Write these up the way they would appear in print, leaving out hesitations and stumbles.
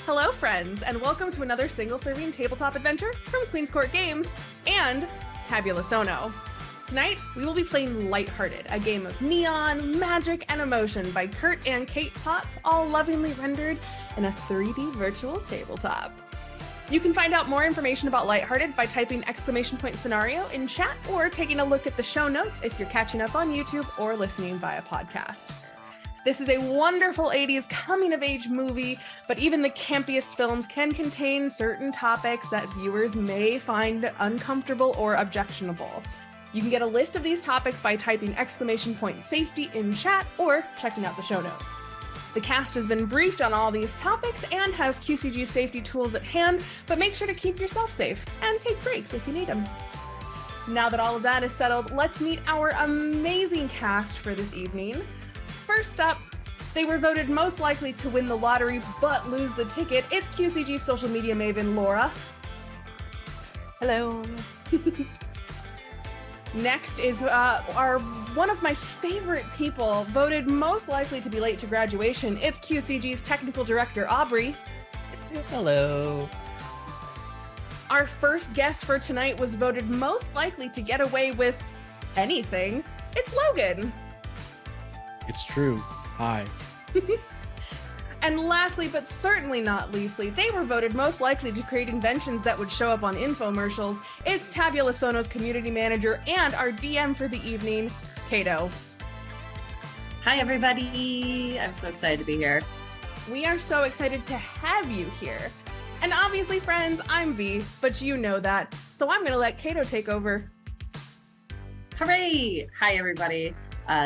Hello, friends, and welcome to another single-serving tabletop adventure from Queen's Court Games and Tabula Sono. Tonight, we will be playing Lighthearted, a game of neon, magic, and emotion by Kurt and Kate Potts, all lovingly rendered in a 3D virtual tabletop. You can find out more information about Lighthearted by typing !scenario in chat or taking a look at the show notes if you're catching up on YouTube or listening via podcast. This is a wonderful 80s coming-of-age movie, but even the campiest films can contain certain topics that viewers may find uncomfortable or objectionable. You can get a list of these topics by typing !safety in chat or checking out the show notes. The cast has been briefed on all these topics and has QCG safety tools at hand, but make sure to keep yourself safe and take breaks if you need them. Now that all of that is settled, let's meet our amazing cast for this evening. First up, they were voted most likely to win the lottery but lose the ticket. It's QCG social media maven Laura. Hello. Next is one of my favorite people, voted most likely to be late to graduation. It's QCG's technical director, Aubrey. Hello. Our first guest for tonight was voted most likely to get away with anything. It's Logan. It's true. Hi. And lastly, but certainly not leastly, they were voted most likely to create inventions that would show up on infomercials. It's Tabula Sono's community manager and our DM for the evening, Kato. Hi, everybody. I'm so excited to be here. We are so excited to have you here. And obviously, friends, I'm V, but you know that. So I'm going to let Kato take over. Hooray! Hi, everybody.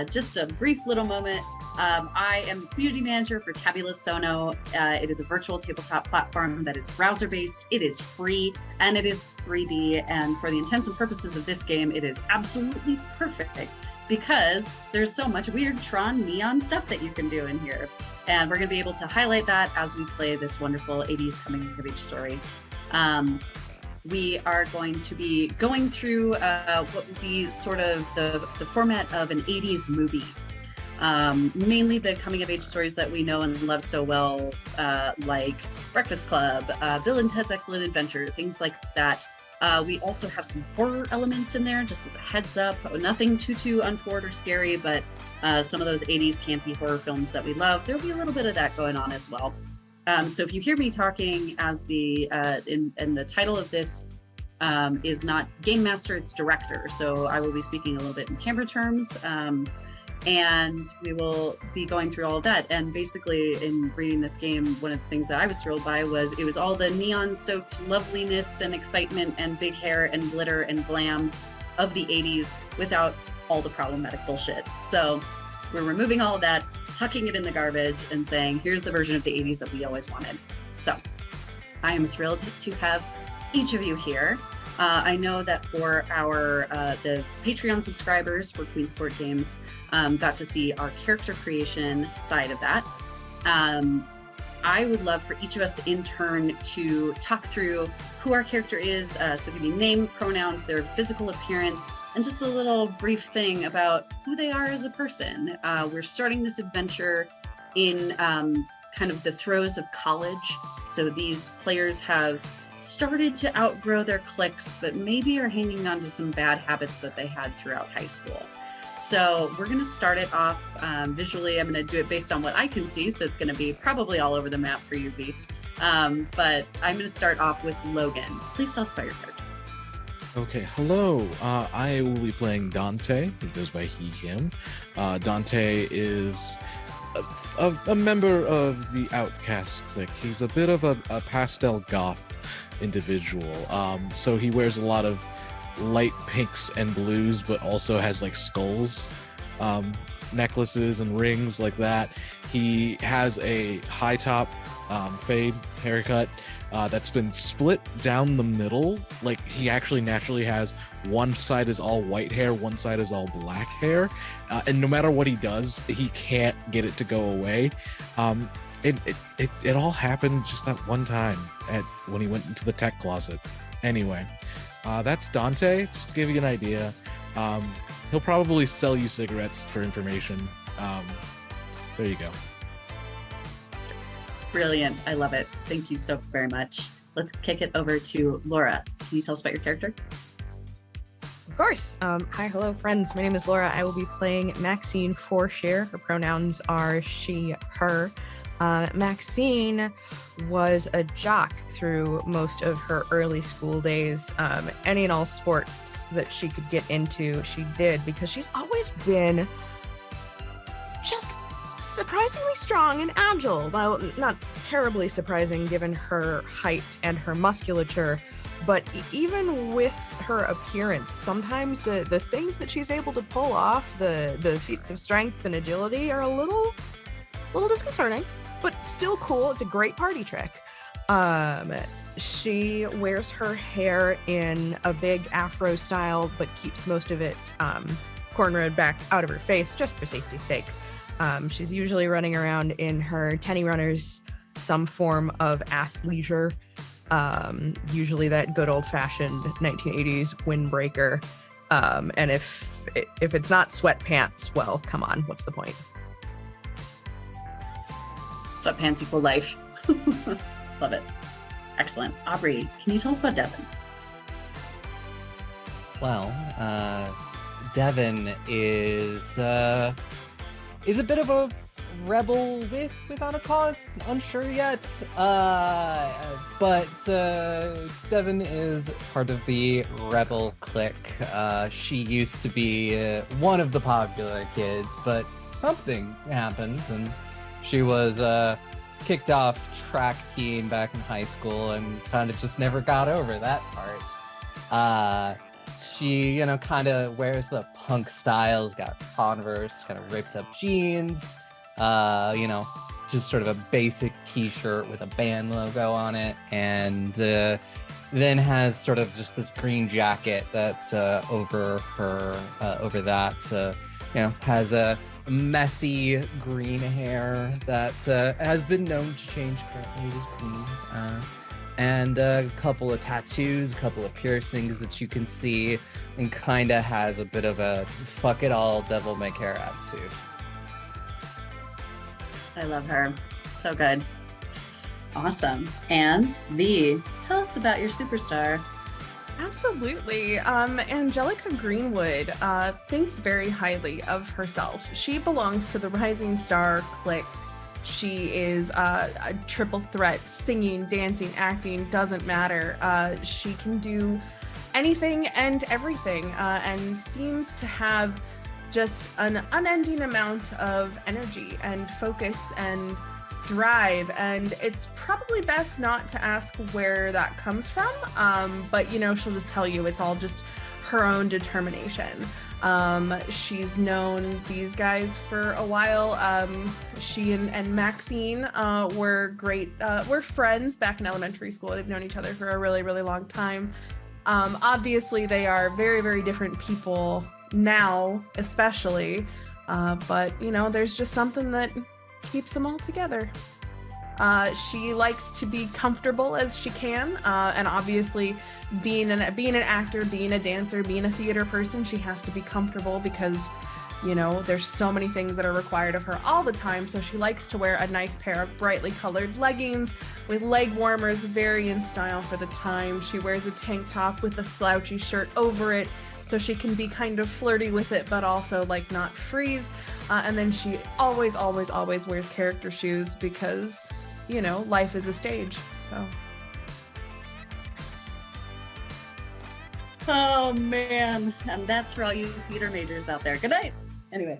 Just a brief little moment. I am the community manager for Tabula Sono. It is a virtual tabletop platform that is browser-based, it is free, and it is 3D. And for the intents and purposes of this game, it is absolutely perfect because there's so much weird Tron neon stuff that you can do in here. And we're going to be able to highlight that as we play this wonderful 80s coming-of-age story. We are going to be going through what would be sort of the format of an 80s movie. Mainly the coming-of-age stories that we know and love so well, like Breakfast Club, Bill and Ted's Excellent Adventure, things like that. We also have some horror elements in there, just as a heads up. Nothing too untoward or scary, but some of those 80s campy horror films that we love. There'll be a little bit of that going on as well. So if you hear me talking as the in the title of this is not Game Master, it's Director. So I will be speaking a little bit in camera terms, and we will be going through all of that. And basically, in reading this game, one of the things that I was thrilled by was it was all the neon-soaked loveliness and excitement and big hair and glitter and glam of the 80s without all the problematic bullshit. So we're removing all of that, hucking it in the garbage and saying, here's the version of the 80s that we always wanted. So I am thrilled to have each of you here. I know that for our the Patreon subscribers for Queen's Court Games got to see our character creation side of that. I would love for each of us in turn to talk through who our character is, so give me name, pronouns, their physical appearance, and just a little brief thing about who they are as a person. We're starting this adventure in kind of the throes of college. So these players have started to outgrow their cliques, but maybe are hanging on to some bad habits that they had throughout high school. So we're going to start it off visually. I'm going to do it based on what I can see. So it's going to be probably all over the map for you, V. But I'm going to start off with Logan. Please tell us about your character. Okay, hello. I will be playing Dante. He goes by he, him. Dante is a member of the outcast clique. He's a bit of a pastel goth individual. So he wears a lot of light pinks and blues, but also has like skulls, necklaces and rings like that. He has a high top fade haircut that's been split down the middle. Like he actually naturally has one side is all white hair, one side is all black hair, and no matter what he does, he can't get it to go away. It all happened just that one time when he went into the tech closet. Anyway, that's Dante, just to give you an idea. He'll probably sell you cigarettes for information. There you go. Brilliant. I love it. Thank you so very much. Let's kick it over to Laura. Can you tell us about your character? Of course. Hi, hello, friends. My name is Laura. I will be playing Maxine for Share. Her pronouns are she, her. Maxine was a jock through most of her early school days. Any and all sports that she could get into, she did, because she's always been just surprisingly strong and agile. Well, not terribly surprising given her height and her musculature, but even with her appearance, sometimes the things that she's able to pull off, the feats of strength and agility, are a little disconcerting, but still cool. It's a great party trick. She wears her hair in a big afro style, but keeps most of it cornrowed back out of her face, just for safety's sake. She's usually running around in her tenny runners, some form of athleisure, usually that good old-fashioned 1980s windbreaker. And if it's not sweatpants, well, come on, what's the point? Sweatpants equal life. Love it. Excellent. Aubrey, can you tell us about Devon? Well, Devon is a bit of a rebel without a cause. Unsure yet. But Devon is part of the rebel clique. She used to be one of the popular kids, but something happened and she was kicked off track team back in high school and kind of just never got over that part. She, kind of wears the punk styles, got Converse, kind of ripped up jeans, just sort of a basic t-shirt with a band logo on it, and then has sort of just this green jacket that's over that, has a messy green hair that has been known to change. Currently it is green. And a couple of tattoos, a couple of piercings that you can see, and kind of has a bit of a fuck it all, devil may care attitude. I love her. So good. Awesome. And V, tell us about your superstar. Absolutely. Angelica Greenwood thinks very highly of herself. She belongs to the Rising Star clique. She is a triple threat, singing, dancing, acting, doesn't matter. She can do anything and everything, and seems to have just an unending amount of energy and focus and drive, and it's probably best not to ask where that comes from, but she'll just tell you it's all just her own determination. She's known these guys for a while. She and Maxine were friends back in elementary school. They've known each other for a really, really long time. Obviously they are very, very different people now, especially, but there's just something that keeps them all together. She likes to be comfortable as she can, and obviously being an actor, being a dancer, being a theater person, she has to be comfortable because there's so many things that are required of her all the time. So she likes to wear a nice pair of brightly colored leggings with leg warmers, very in style for the time. She wears a tank top with a slouchy shirt over it so she can be kind of flirty with it but also not freeze. And then she always wears character shoes because life is a stage. So oh man, and that's for all you theater majors out there. Good night. Anyway,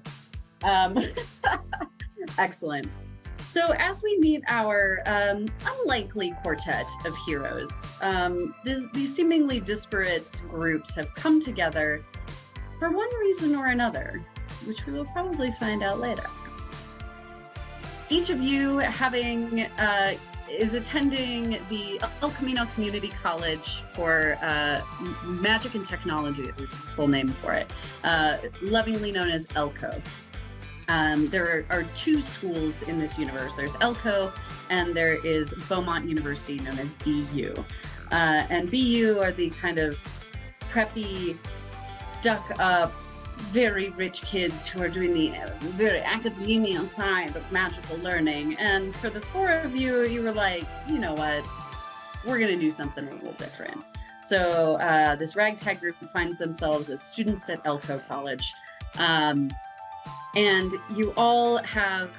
excellent. So as we meet our unlikely quartet of heroes, these seemingly disparate groups have come together for one reason or another, which we will probably find out later. Each of you is attending the El Camino Community College for Magic and Technology, is the full name for it, lovingly known as ELCO. There are two schools in this universe. There's ELCO and there is Beaumont University, known as BU. And BU are the kind of preppy, stuck-up, very rich kids who are doing the very academia side of magical learning. And for the four of you, you were like, you know what? We're going to do something a little different. So this ragtag group finds themselves as students at Elko College. And you all have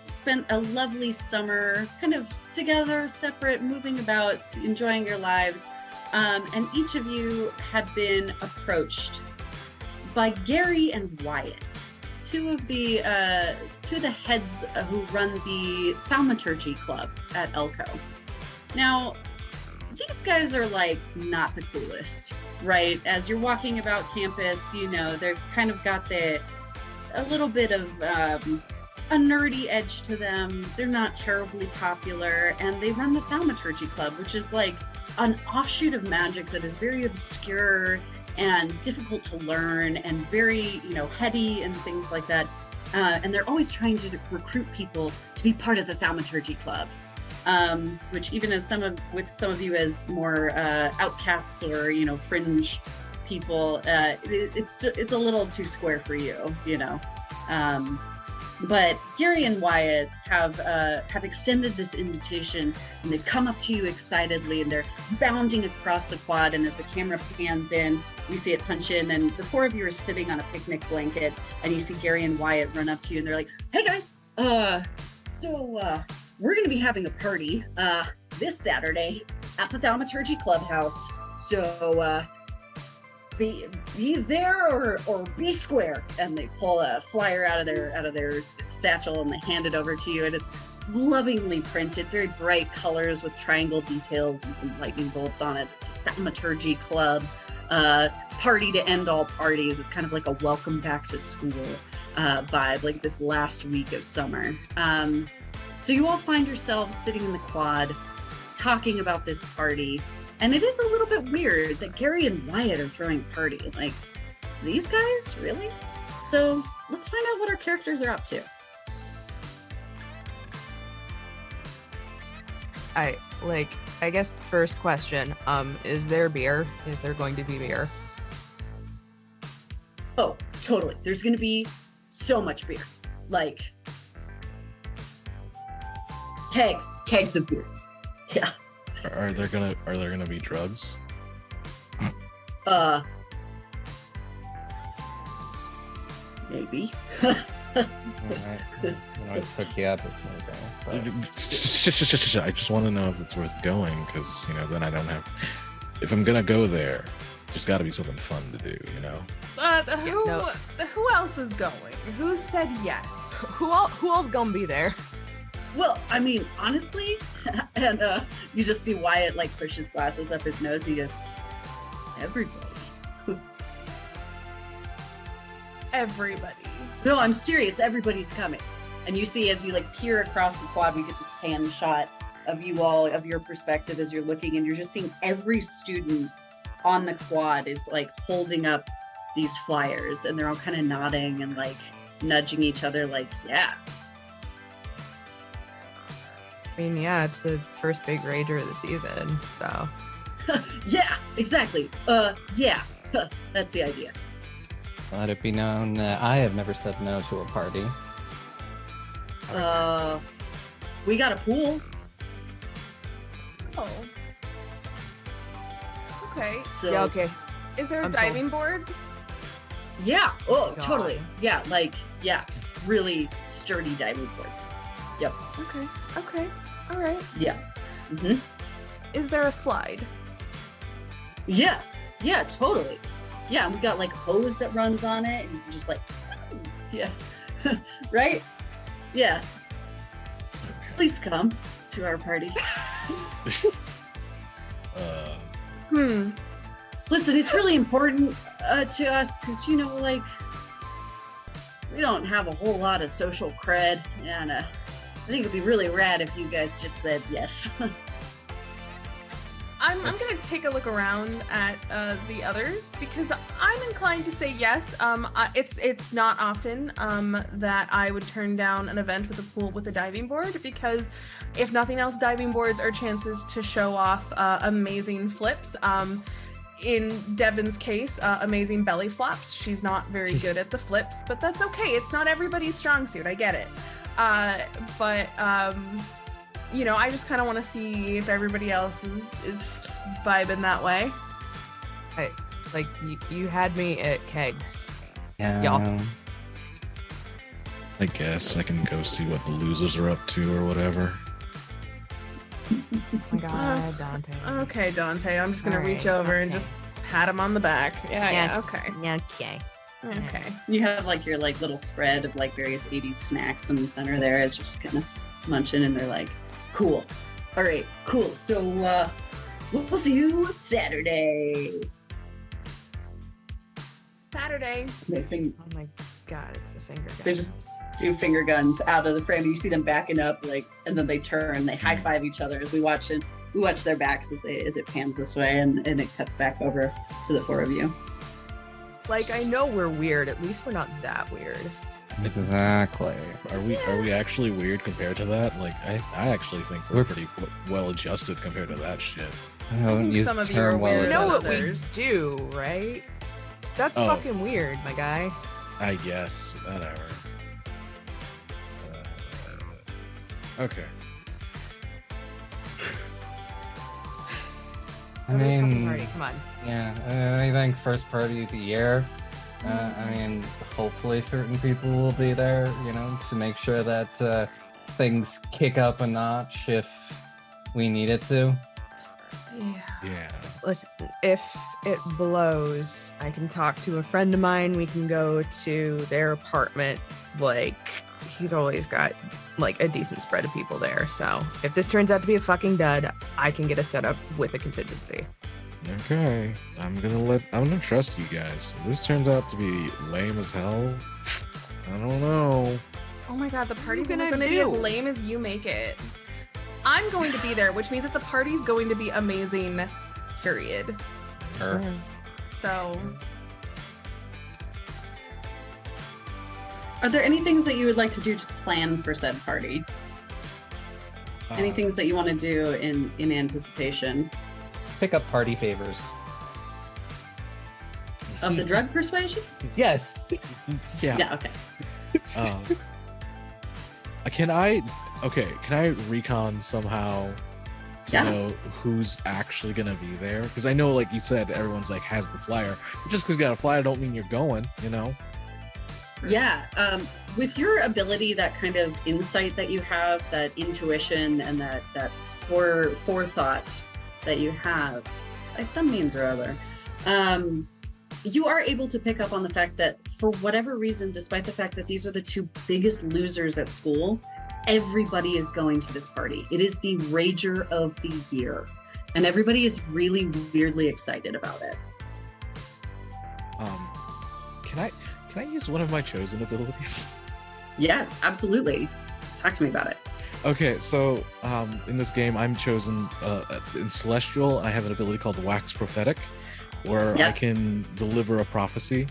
spent a lovely summer kind of together, separate, moving about, enjoying your lives. And each of you had been approached by Gary and Wyatt, two of the heads who run the Thaumaturgy Club at Elko. Now, these guys are like not the coolest, right? As you're walking about campus, you know, they're kind of got a little bit of a nerdy edge to them. They're not terribly popular, and they run the Thaumaturgy Club, which is like an offshoot of magic that is very obscure and difficult to learn and very, you know, heady and things like that. And they're always trying to recruit people to be part of the Thaumaturgy Club. Which even as some of you as more outcasts or, you know, fringe people, it's a little too square for you, you know. But Gary and Wyatt have extended this invitation, and they come up to you excitedly, and they're bounding across the quad. And as the camera pans in, we see it punch in, and the four of you are sitting on a picnic blanket, and you see Gary and Wyatt run up to you, and they're like, "Hey guys, we're going to be having a party this Saturday at the Thaumaturgy Clubhouse. So be there or be square." And they pull a flyer out of their satchel, and they hand it over to you, and it's lovingly printed, very bright colors with triangle details and some lightning bolts on it. It says Thaumaturgy Club, party to end all parties. It's kind of like a welcome back to school vibe, like this last week of summer. So you all find yourselves sitting in the quad talking about this party. And it is a little bit weird that Gary and Wyatt are throwing a party. Like, these guys? Really? So let's find out what our characters are up to. I guess first question, is there beer? Is there going to be beer? Oh, totally. There's going to be so much beer. Like, kegs of beer. Yeah. Are there gonna be drugs? Maybe. Alright, I'll always hook you up if you go. I just want to know if it's worth going, because, you know, then I don't have. If I'm gonna go there, there's got to be something fun to do, you know. Who else is going? Who said yes? Who else gonna be there? Well, I mean, honestly, and you just see Wyatt like push his glasses up his nose. He goes, "Everybody." Everybody. No, I'm serious. Everybody's coming. And you see, as you like peer across the quad, we get this pan shot of you all, of your perspective as you're looking, and you're just seeing every student on the quad is like holding up these flyers, and they're all kind of nodding and like nudging each other, like, yeah. I mean, yeah, it's the first big rager of the season, so. Yeah, exactly. Yeah, that's the idea. Let it be known that I have never said no to a party. We got a pool. Oh. Okay. So Yeah, okay. Is there a I'm diving board? yeah. Oh, God. totally. Yeah, like, yeah, really sturdy diving board. Yep. Okay. All right. Yeah. Mm-hmm. Is there a slide? Yeah, totally. Yeah, and we got like a hose that runs on it, and you can just like, yeah, right? Yeah. Okay. Please come to our party. Listen, it's really important to us because, you know, like, we don't have a whole lot of social cred, and I think it'd be really rad if you guys just said yes. I'm gonna take a look around at the others because I'm inclined to say yes. It's not often that I would turn down an event with a pool with a diving board, because if nothing else, diving boards are chances to show off amazing flips. in Devon's case, amazing belly flops. She's not very good at the flips, but that's okay. It's not everybody's strong suit. I get it. But you know, I just kind of want to see if everybody else is vibing that way. Like you had me at kegs. Yeah. Y'all. I guess I can go see what the losers are up to or whatever. Oh my god, Dante. Okay, Dante. I'm just gonna All reach right, over and okay. just pat him on the back. Yeah. Yeah. Okay. Okay. Okay. You have like your like little spread of like various 80s snacks in the center there as you're just kind of munching, and they're like, cool. All right, cool. So we'll see you Saturday. Saturday. They Oh my god, it's the finger gun. just do finger guns out of the frame. You see them backing up, like, and then they turn. They high five each other as we watch it. We watch their backs as it pans this way, and it cuts back over to the four of you. Like, I know we're weird. At least we're not that weird. Exactly. Are we actually weird compared to that? Like, I actually think we're pretty well adjusted compared to that shit. I haven't think used some the of you are term well weird. You know what we others. do, right? That's Oh. fucking weird, my guy. I guess. Whatever. Okay. I Everybody's fucking mean, party. Come on. yeah, I think first party of the year. I mean, hopefully certain people will be there, you know, to make sure that things kick up a notch if we need it to. Yeah. Yeah. Listen, if it blows, I can talk to a friend of mine. We can go to their apartment. Like, he's always got like a decent spread of people there. So if this turns out to be a fucking dud, I can get a setup with a contingency. Okay. I'm gonna trust you guys. If this turns out to be lame as hell, I don't know. Oh my god, the party's gonna going to be as do? lame as you make it. I'm going to be there, which means that the party's going to be amazing, period. Or So, Are there any things that you would like to do to plan for said party? Any things that you want to do in anticipation pick up party favors. of the drug persuasion? Yes. Yeah. Yeah. Okay. Can I recon somehow to Yeah. know who's actually gonna be there? Because I know, like you said, everyone's like has the flyer. But just because you got a flyer don't mean you're going, you know? Yeah. With your ability, that kind of insight that you have, that intuition, and that forethought that you have, by some means or other, you are able to pick up on the fact that for whatever reason, despite the fact that these are the two biggest losers at school, everybody is going to this party. It is the rager of the year, and everybody is really weirdly excited about it. Can I use one of my chosen abilities? Yes, absolutely. Talk to me about it. Okay, so in this game, I'm chosen in Celestial, and I have an ability called Wax Prophetic, where Yes. I can deliver a prophecy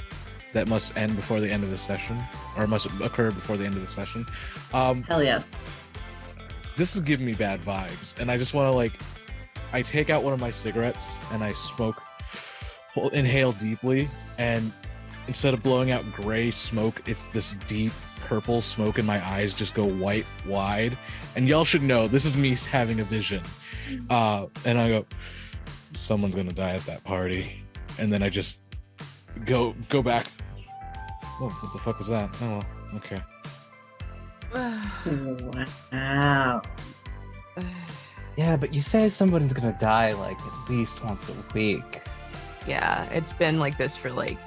that must end before the end of the session, or must occur before the end of the session. Hell yes. This is giving me bad vibes, and I just want to I take out one of my cigarettes and I inhale deeply, and instead of blowing out gray smoke, it's this deep purple smoke, and my eyes just go white wide. And y'all should know this is me having a vision. And I go, someone's gonna die at that party, and then I just go back. Oh, what the fuck was that? Oh, well, okay. Wow. Yeah, but you say someone's gonna die like at least once a week. Yeah, it's been like this for like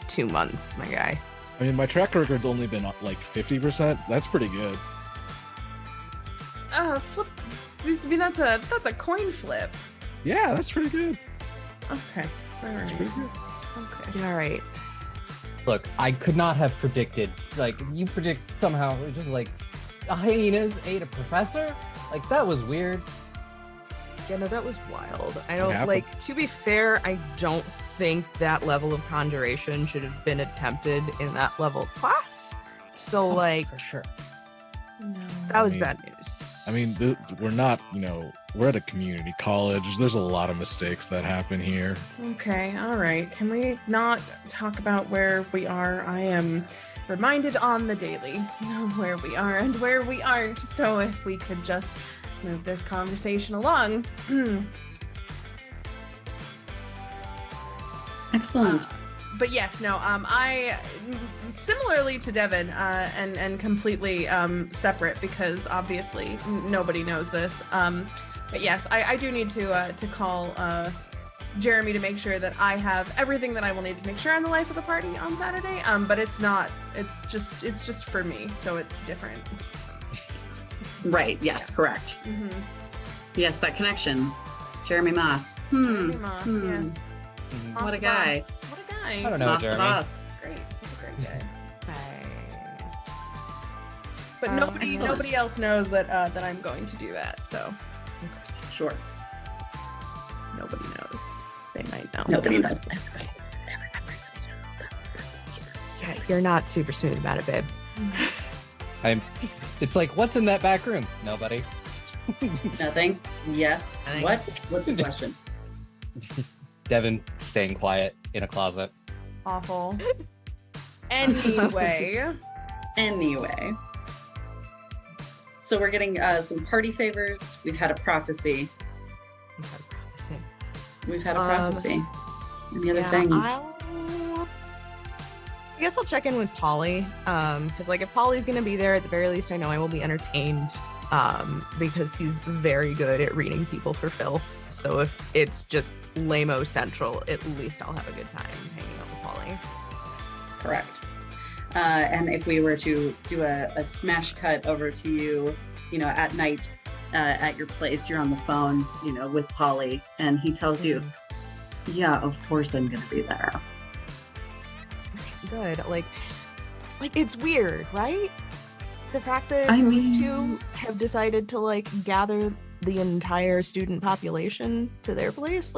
2 months, my guy. I mean, my track record's only been like 50%. That's pretty good. flip. I mean, that's a coin flip. Yeah, that's pretty good. Okay. All That's right. pretty good. Okay. All right. Look, I could not have predicted. Like, you predict somehow just like hyenas ate a professor? Like, that was weird. Yeah, no, that was wild. I don't happened. like, to be fair, I don't think that level of conjuration should have been attempted in that level of class. So, like, For sure. No. that was mean- bad news. I mean, we're not, we're at a community college. There's a lot of mistakes that happen here. Okay, all right. Can we not talk about where we are? I am reminded on the daily of where we are and where we aren't. So if we could just move this conversation along. Excellent. But yes, no, I, similarly to Devon, and completely separate because obviously nobody knows this. But yes, I do need to call Jeremy to make sure that I have everything that I will need to make sure I'm the life of the party on Saturday. But it's not, it's just for me, so it's different. Right, yes, correct. Mm-hmm. Yes, that connection. Jeremy Moss. Jeremy Moss, yes. Mhm. Moss What a the guy. boss. What a guy. I don't know, Moss the Jeremy. boss. Great. He's a great guy. But excellent. nobody else knows that that I'm going to do that. So Sure. nobody knows. They might know. Nobody knows. Yeah, you're not super smooth about it, babe. It's like, what's in that back room? Nobody. Nothing. Yes. Nothing. What? What's the question? Devon staying quiet in a closet. Awful. Anyway. Anyway. So we're getting some party favors. We've had a prophecy. We've had a prophecy. Any other things? I guess I'll check in with Polly. Because like if Polly's gonna be there, at the very least I know I will be entertained. Because he's very good at reading people for filth. So if it's just lame-o central, at least I'll have a good time hanging out with Polly. Correct. And if we were to do a smash cut over to you, at night at your place, you're on the phone, with Polly, and he tells you, yeah, of course I'm going to be there. Good. Like it's weird, right? The fact that I those mean- two have decided to gather the entire student population to their place,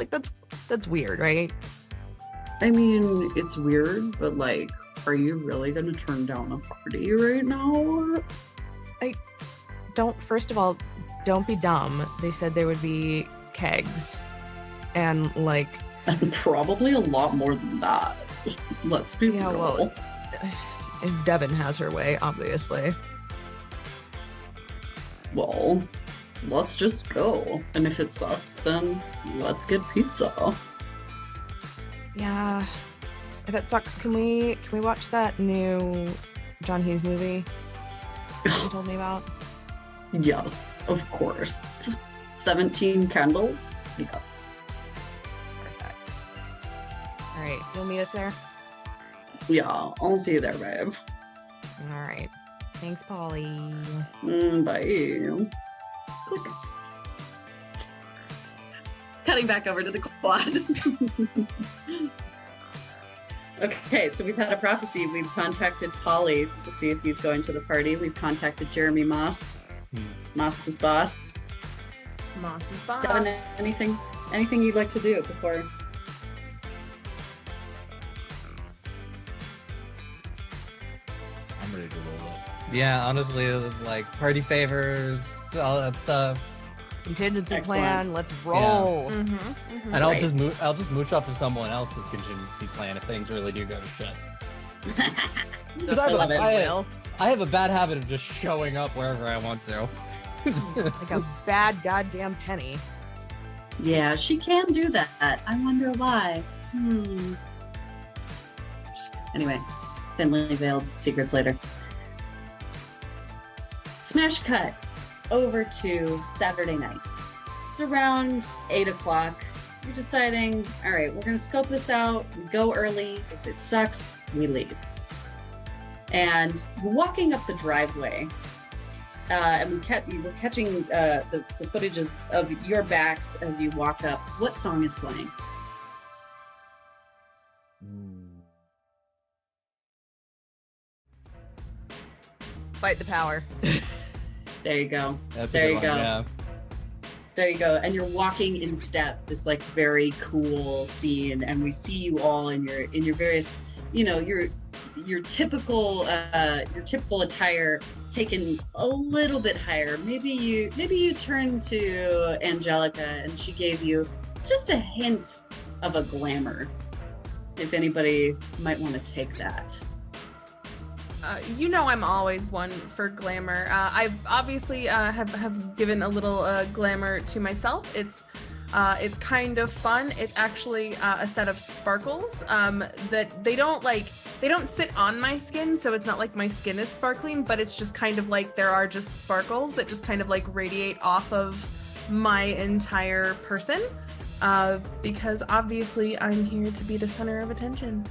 that's weird, right? I mean, it's weird, but are you really going to turn down a party right now? First of all, don't be dumb. They said there would be kegs and And probably a lot more than that. Let's be Yeah, real. well, if Devon has her way, obviously. Well, let's just go. And if it sucks, then let's get pizza. Yeah. If it sucks, can we watch that new John Hughes movie you told me about? Yes, of course. 17 candles? Yes. Perfect. All right, you'll meet us there? Yeah, I'll see you there, babe. All right. Thanks, Polly. Bye. Click. Cutting back over to the quad. Okay, so we've had a prophecy. We've contacted Polly to see if he's going to the party. We've contacted Jeremy Moss, Moss's boss. Moss's boss. Devon, anything you'd like to do before? I'm ready to roll up. Yeah, honestly, it was like party favors, all that stuff. Contingency Excellent. plan. Let's roll. Mm-hmm, mm-hmm. And I'll Right. just mooch off of someone else's contingency plan if things really do go to shit. Because I love it. I have a bad habit of just showing up wherever I want to. Like a bad goddamn penny. Yeah, she can do that. I wonder why. Anyway, thinly veiled secrets later. Smash cut over to Saturday night. It's around 8 o'clock. You're deciding, all right, we're going to scope this out. We go early. If it sucks, we leave. And you're walking up the driveway. And we were catching the footages of your backs as you walk up. What song is playing? Fight the power. There you go. That's a There good you one, go. yeah. There you go. And you're walking in step, this very cool scene, and we see you all in your various, you're your typical attire taken a little bit higher. Maybe you turn to Angelica and she gave you just a hint of a glamour. If anybody might want to take that. I'm always one for glamour. I've obviously have given a little glamour to myself. It's kind of fun. It's actually a set of sparkles that they don't sit on my skin, so it's not like my skin is sparkling, but it's just kind of like there are just sparkles that just kind of like radiate off of my entire person, because obviously I'm here to be the center of attention.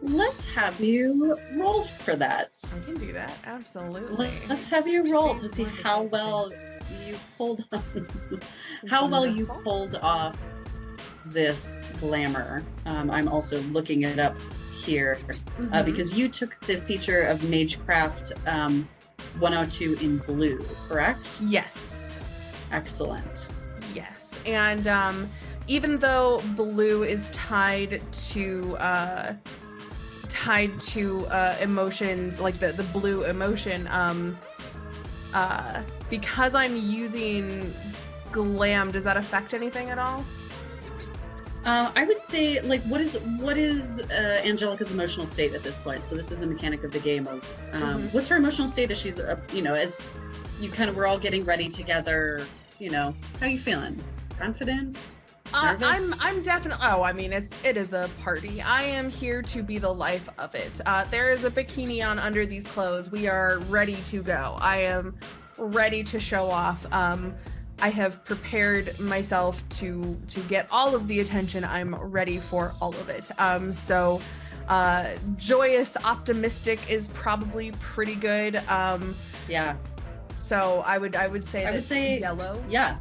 Let's have you roll for that. I can do that, absolutely. Let's have you roll to see how well you pulled off this glamour. I'm also looking it up here because you took the feature of Magecraft 102 in blue, correct? Yes. Excellent. Yes, and even though blue is tied to emotions, like the blue emotion, because I'm using glam, does that affect anything at all? I would say, like, what is Angelica's emotional state at this point? So this is a mechanic of the game of what's her emotional state as she's as you we're all getting ready together. How are you feeling? Confidence? I'm definitely. Oh, I mean, it is a party. I am here to be the life of it. There is a bikini on under these clothes. We are ready to go. I am ready to show off. I have prepared myself to get all of the attention. I'm ready for all of it. So joyous, optimistic is probably pretty good. Yeah. So I would say yellow. Yeah.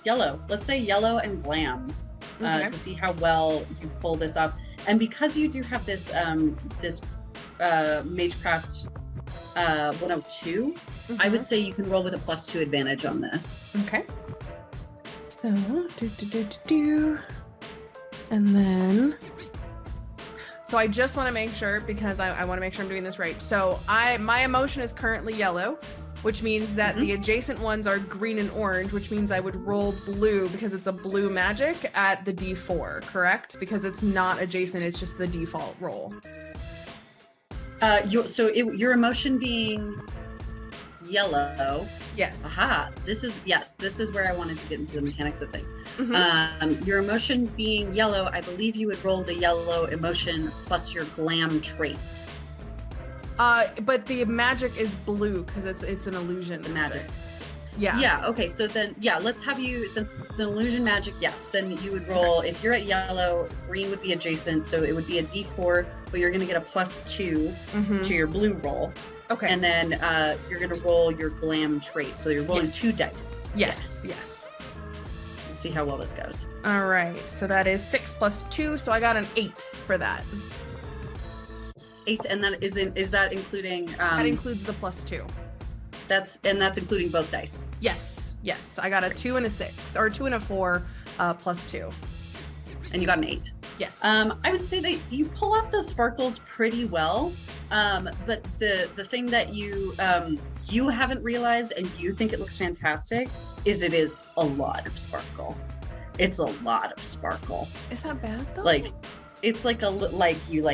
Yellow. Let's say yellow and glam to see how well you pull this off. And because you do have this Magecraft 102, I would say you can roll with a +2 advantage on this. Okay. So and then. So I just want to make sure, because I want to make sure I'm doing this right. So my emotion is currently yellow, which means that the adjacent ones are green and orange, which means I would roll blue because it's a blue magic at the D4, correct? Because it's not adjacent, it's just the default roll. Your emotion being yellow. Yes. Aha. This is where I wanted to get into the mechanics of things. Your emotion being yellow, I believe you would roll the yellow emotion plus your glam trait. But the magic is blue because it's an illusion. The magic. Yeah. Yeah. Okay. So then, let's have you, since it's an illusion magic, yes, then you would roll, if you're at yellow, green would be adjacent. So it would be a D4, but you're going to get a +2 to your blue roll. Okay. And then you're going to roll your glam trait. So you're rolling 2 dice. Yes. Let's see how well this goes. All right. So that is 6 + 2. So I got an 8 for that. 8, and that is that including? That includes the +2. That's including both dice. Yes. I got a 2 and a 6, or 2 and a 4 +2. And you got an 8. Yes. I would say that you pull off the sparkles pretty well. But the thing that you haven't realized, and you think it looks fantastic, is it is a lot of sparkle. It's a lot of sparkle. Is that bad though? Like, it's like you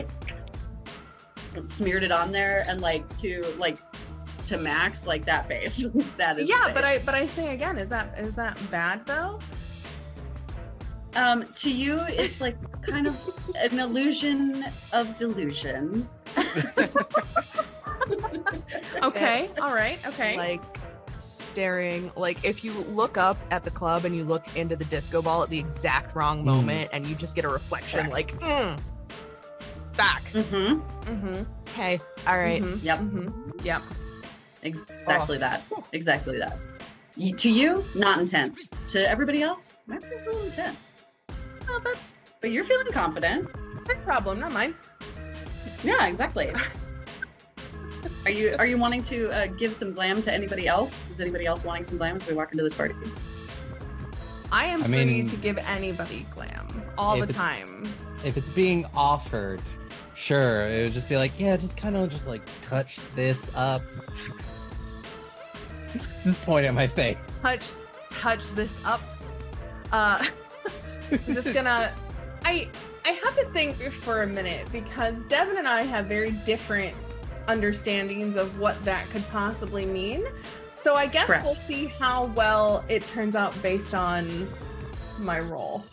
smeared it on there, and to max, like that face. That is yeah, but I say again, is that bad though? To you, it's like kind of an illusion of delusion. Okay, all right, okay. Like staring, like if you look up at the club and you look into the disco ball at the exact wrong moment, and you just get a reflection, Correct. like back. Okay, all right. Yep. Exactly that. Exactly that. To you, not intense. To everybody else, might be a little intense. Well, but you're feeling confident. that's their problem, not mine. Yeah, exactly. Are you wanting to give some glam to anybody else? Is anybody else wanting some glam as we walk into this party? I am free to give anybody glam all the time. If it's being offered, Sure, it would just be like, yeah, just kind of just like touch this up. Just point at my face. Touch this up. I'm just gonna. I have to think for a minute because Devon and I have very different understandings of what that could possibly mean. So I guess Correct. we'll see how well it turns out based on my role.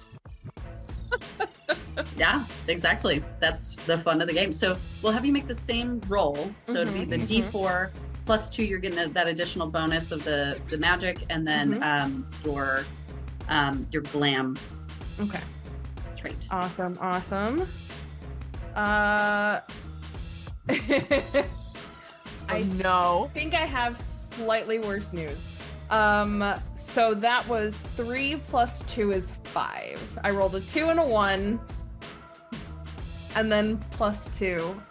Yeah, exactly. That's the fun of the game. So we'll have you make the same roll. So it'll be the D4 plus 2. You're getting that additional bonus of the magic, and then your glam Okay. trait. Awesome. I No. think I have slightly worse news. So that was 3 plus 2 is 5. I rolled a 2 and a 1, and then plus 2.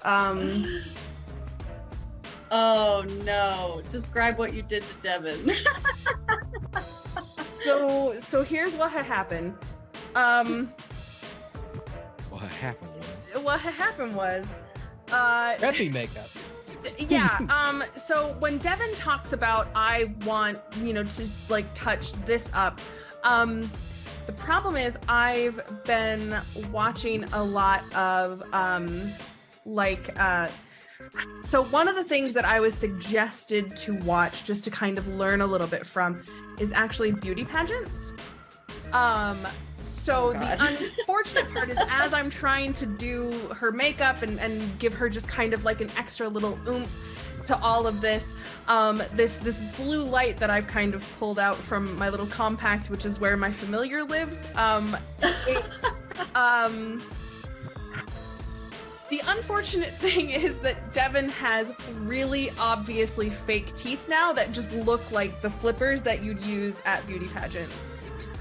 Oh no! Describe what you did to Devon. So here's what had happened. What happened was What had happened was, Preppy makeup. yeah. So when Devon talks about I want, to just like touch this up, the problem is I've been watching a lot of so one of the things that I was suggested to watch just to kind of learn a little bit from is actually beauty pageants. So the unfortunate part is as I'm trying to do her makeup and give her just kind of like an extra little oomph to all of this, this blue light that I've kind of pulled out from my little compact, which is where my familiar lives. The unfortunate thing is that Devon has really obviously fake teeth now that just look like the flippers that you'd use at beauty pageants.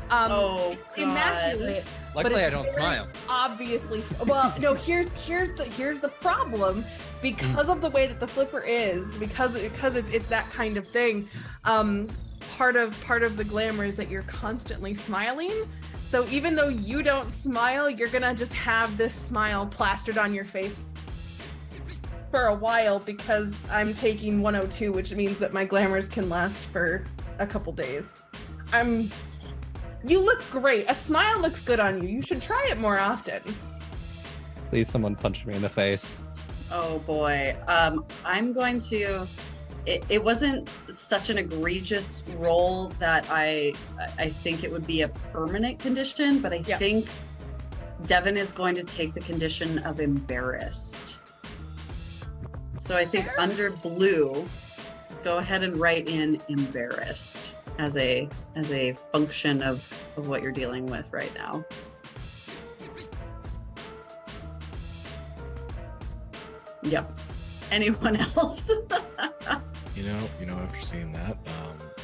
Oh, God. Immaculate. Luckily, but I don't smile. Obviously, well, no. Here's the problem. Because of the way that the flipper is, because it's that kind of thing. Part of the glamour is that you're constantly smiling. So even though you don't smile, you're gonna just have this smile plastered on your face for a while because I'm taking 102, which means that my glamours can last for a couple days. You look great. A smile looks good on you. You should try it more often. Please, someone punch me in the face. Oh boy. I'm going to. It wasn't such an egregious role that I think it would be a permanent condition, but I think Devon is going to take the condition of embarrassed. So I think under blue, go ahead and write in embarrassed as a function of what you're dealing with right now. Yep. Anyone else? you know after seeing that,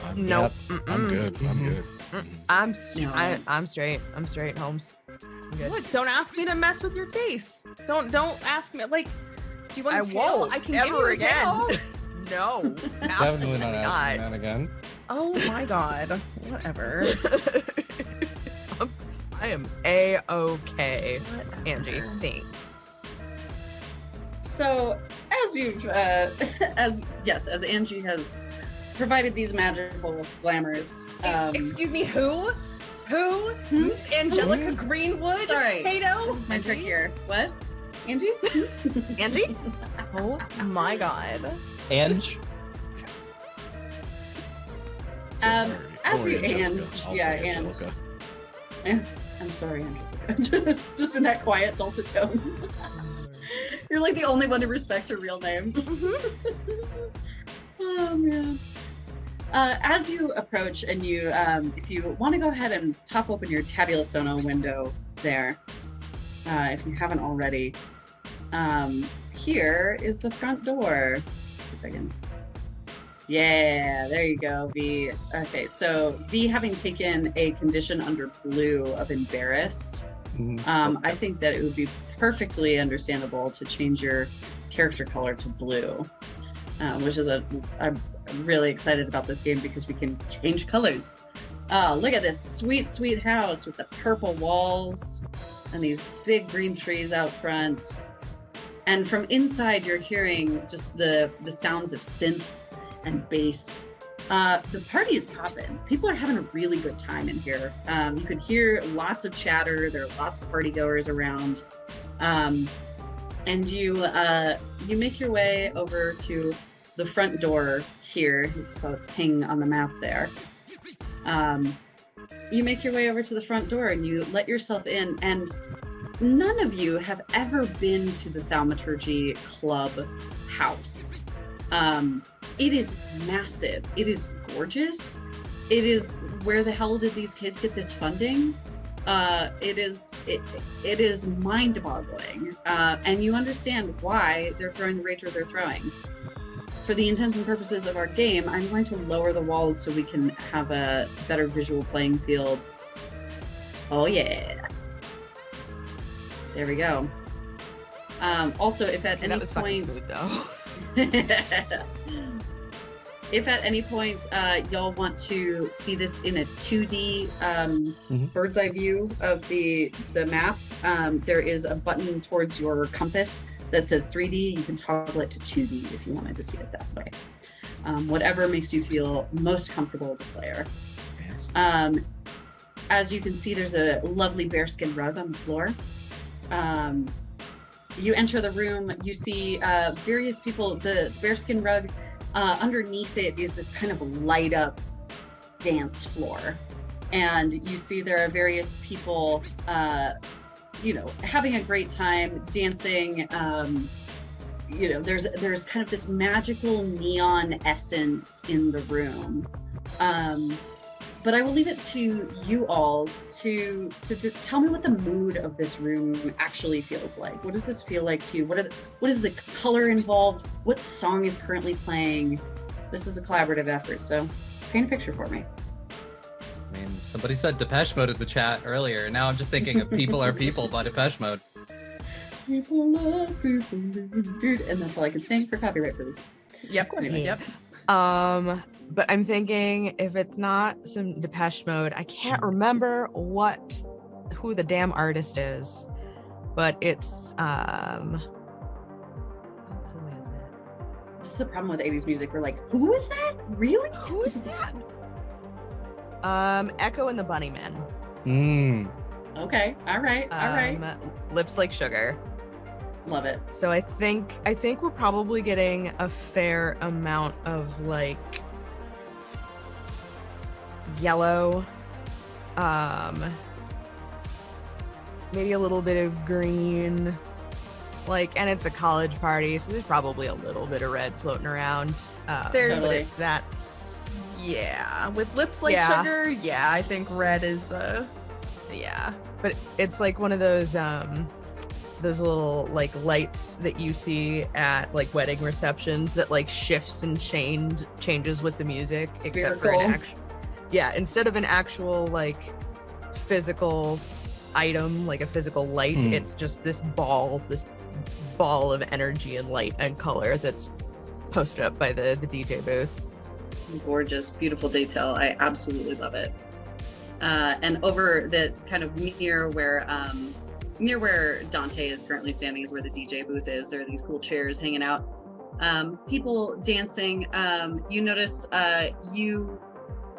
I'm Nope. I'm good. I'm good. I'm straight. I'm straight, Holmes. I'm good. What? Don't ask me to mess with your face. Don't ask me. Like, do you want I a tail? won't I can give ever you a again. tail. No, Definitely absolutely not asking not. that again. Oh my god. Whatever. I am A-okay, Angie. Thanks. So, as you've, as Angie has provided these magical glamours. Excuse me, who? Who's Angelica Greenwood? Sorry, Kato? this is my trick here. What? Angie? Angie? Oh my god. Ange? As you, Angelica. I'm sorry, Angelica. Just in that quiet, dulcet tone. You're like the only one who respects her real name. Oh man. As you approach and you, if you want to go ahead and pop open your Tabula Sono window there, if you haven't already, here is the front door. Let's see if I can. Yeah, there you go, V. Okay, so V, having taken a condition under blue of embarrassed, I think that it would be perfectly understandable to change your character color to blue, which is I'm really excited about this game because we can change colors. Look at this sweet, sweet house with the purple walls and these big green trees out front. And from inside, you're hearing just the sounds of synths and bass. The party is popping. People are having a really good time in here. You could hear lots of chatter. There are lots of party goers around. And you make your way over to the front door here. You saw a ping on the map there. You make your way over to the front door and you let yourself in, and none of you have ever been to the Thaumaturgy Club house. It is massive. It is gorgeous. It is, where the hell did these kids get this funding? It is mind-boggling, and you understand why they're throwing the rager they're throwing. For the intents and purposes of our game, I'm going to lower the walls so we can have a better visual playing field. Oh yeah. There we go. Also, if at any point... If at any point y'all want to see this in a 2D bird's eye view of the map, there is a button towards your compass that says 3D. You can toggle it to 2D if you wanted to see it that way. Whatever makes you feel most comfortable as a player. As you can see, there's a lovely bearskin rug on the floor. You enter the room, you see various people. The bearskin rug, underneath it is this kind of light up dance floor. And you see there are various people, having a great time dancing. There's kind of this magical neon essence in the room. But I will leave it to you all to tell me what the mood of this room actually feels like. What does this feel like to you? What is the color involved? What song is currently playing? This is a collaborative effort, so paint a picture for me. I mean, somebody said Depeche Mode in the chat earlier, and now I'm just thinking of People Are People by Depeche Mode. People love people, and that's all I can sing for copyright purposes. Yep. Anyway. Yep. But I'm thinking if it's not some Depeche Mode, I can't remember who the damn artist is, but it's who is it? This is the problem with 80s music. We're like, who is that? Really? Who is that? Echo and the Bunnymen. Okay. All right. Lips Like Sugar. Love it. So I think we're probably getting a fair amount of like yellow, maybe a little bit of green, and it's a college party, so there's probably a little bit of red floating around. There's but it's that. Yeah, with Lips Like Sugar, I think red is the But it's like one of those little like lights that you see at like wedding receptions that like shifts and changes with the music. Except for instead of an actual like physical item, like a physical light, it's just this ball of energy and light and color that's posted up by the DJ booth. Gorgeous, beautiful detail. I absolutely love it. And over the kind of near where Dante is currently standing is where the DJ booth is. There are these cool chairs hanging out. People dancing. You notice,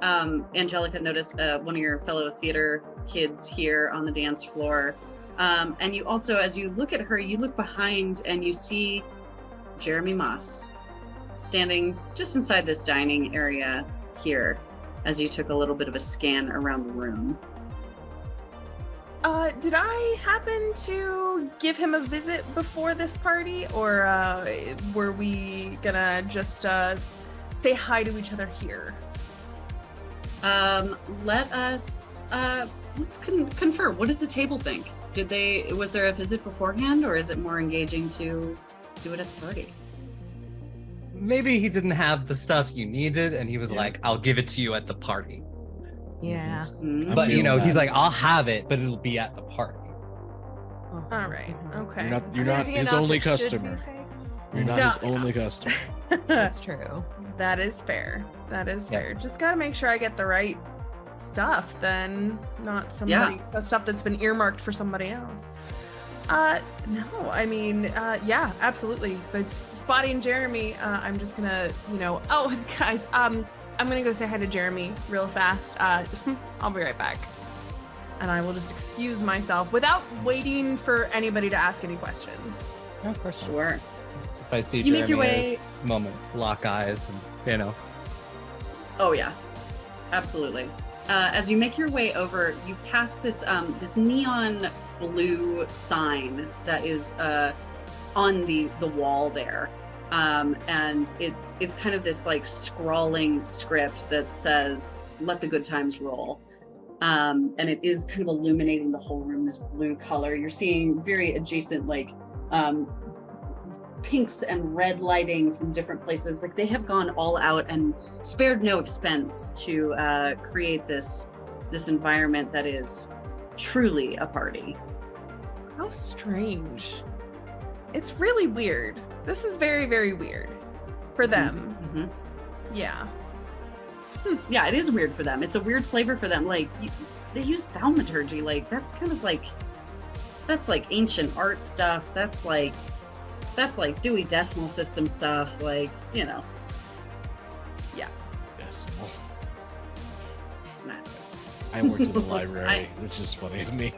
Angelica, notice one of your fellow theater kids here on the dance floor. And you also, as you look at her, you look behind and you see Jeremy Moss standing just inside this dining area here as you took a little bit of a scan around the room. Did I happen to give him a visit before this party, or were we gonna just say hi to each other here? Let us let's confer. What does the table think? Was there a visit beforehand, or is it more engaging to do it at the party? Maybe he didn't have the stuff you needed, and he was like, I'll give it to you at the party. Yeah. Mm-hmm. But, he's like, I'll have it, but it'll be at the party. All right. Okay. You're not his only customer. You're not his only customer. That's true. That is fair. Fair. Just gotta make sure I get the right stuff, then not the stuff that's been earmarked for somebody else. No, I mean, yeah, absolutely. But spotting Jeremy, I'm just gonna, oh, guys, I'm gonna go say hi to Jeremy real fast. I'll be right back. And I will just excuse myself without waiting for anybody to ask any questions. Yeah, of course. Sure. If I see You Jeremy make your way- moment, lock eyes, and Oh yeah, absolutely. As you make your way over, you pass this this neon blue sign that is on the wall there, and it's kind of this like scrawling script that says "Let the good times roll," and it is kind of illuminating the whole room. This blue color. You're seeing very adjacent like pinks and red lighting from different places. Like they have gone all out and spared no expense to create this environment that is truly a party. How strange. It's really weird. This is very, very weird for them. Mm-hmm. Yeah. Yeah, it is weird for them. It's a weird flavor for them. Like they use thaumaturgy. Like that's kind of like ancient art stuff. That's like Dewey Decimal System stuff. Like Yeah. Decimal. Nah. I worked in the library. It's just funny to me.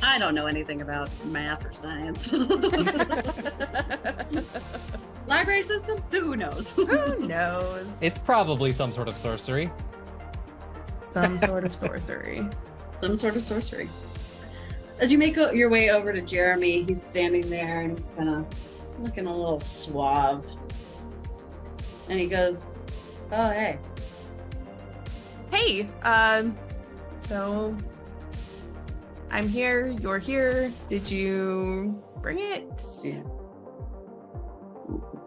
I don't know anything about math or science. Library system? Who knows? Who knows? it's probably some sort of sorcery. Some sort of sorcery. Some sort of sorcery. As you make your way over to Jeremy, he's standing there and he's kind of looking a little suave. And he goes, "Oh, hey." Hey, so I'm here, you're here. Did you bring it? Yeah.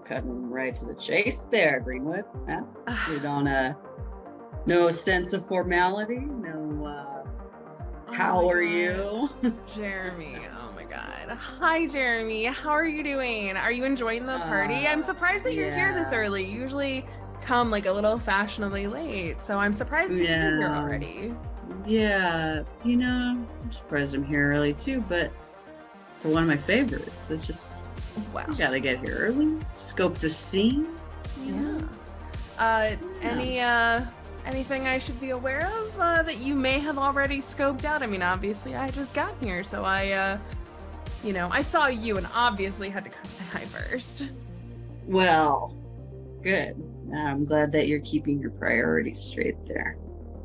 Cutting right to the chase there, Greenwood. Huh? You don't, no sense of formality? No, how are you? Jeremy, oh my god. Hi, Jeremy. How are you doing? Are you enjoying the party? I'm surprised that you're here this yeah. early. You usually come like a little fashionably late, so I'm surprised to see you here Yeah. already. Yeah, I'm surprised I'm here early too, but for one of my favorites, it's just, Wow. you gotta get here early, scope the scene. Yeah. Anything I should be aware of that you may have already scoped out? I mean, obviously I just got here, so I saw you and obviously had to come say hi first. Well, good. I'm glad that you're keeping your priorities straight there.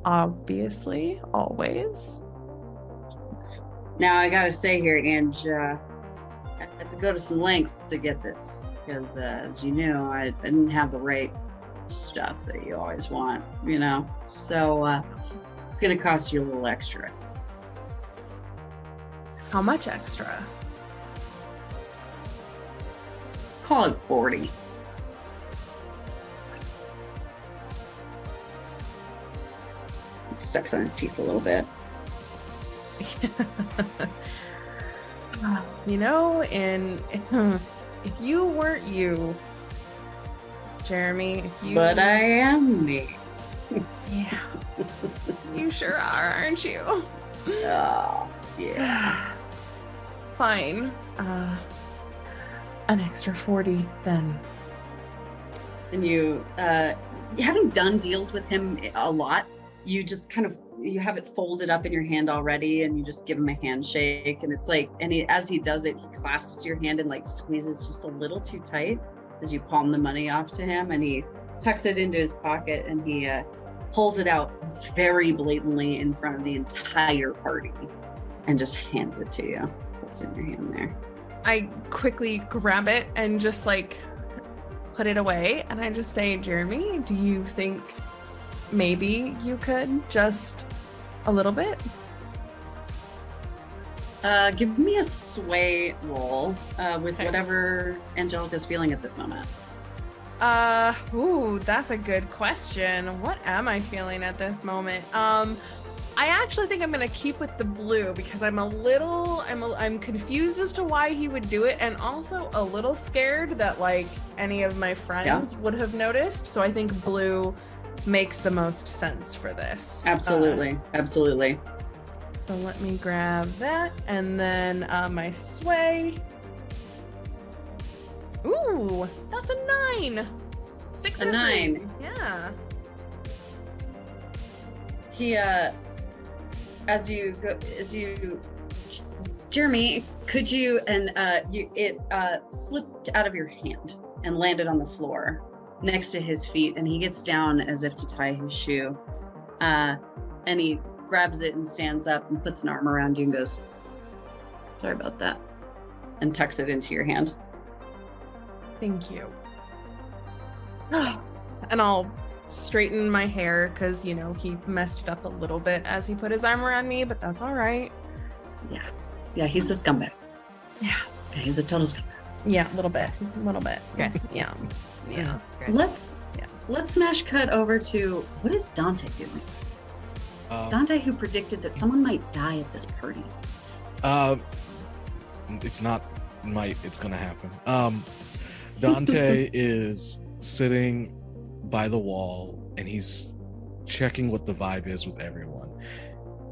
Obviously, always. Now, I gotta say here, Ange, I had to go to some lengths to get this, because as you know, I didn't have the right stuff that you always want, so it's gonna cost you a little extra. How much extra? Call it 40. Sucks on his teeth a little bit. And if you weren't you, Jeremy, if you... But I am me. Yeah. You sure are, aren't you? Oh, yeah. Fine. An extra 40 then. And you having done deals with him a lot, you just kind of, you have it folded up in your hand already, and you just give him a handshake, and it's like, as he does it, he clasps your hand and like squeezes just a little too tight as you palm the money off to him, and he tucks it into his pocket, and he pulls it out very blatantly in front of the entire party and just hands it to you. Puts it in your hand there. I quickly grab it and just like put it away, and I just say, Jeremy, do you think maybe you could just a little bit? Give me a sway roll with whatever Angelica's feeling at this moment. Ooh, that's a good question. What am I feeling at this moment? I actually think I'm gonna keep with the blue because I'm confused as to why he would do it, and also a little scared that like any of my friends would have noticed. So I think blue makes the most sense for this. Absolutely. So let me grab that, and then my sway. Ooh, that's a 9. 6 A and a 9. 3. Yeah. He Jeremy, could you it slipped out of your hand and landed on the floor next to his feet, and he gets down as if to tie his shoe, and he grabs it and stands up and puts an arm around you and goes, sorry about that, and tucks it into your hand. Thank you. And I'll straighten my hair because, he messed it up a little bit as he put his arm around me, but that's all right. Yeah, he's a scumbag. Yeah. He's a total scumbag. Yeah, a little bit. Yes. Yeah. Yeah. Let's smash cut over to, what is Dante doing? Dante, who predicted that someone might die at this party. It's not might, it's gonna happen. Dante is sitting by the wall and he's checking what the vibe is with everyone.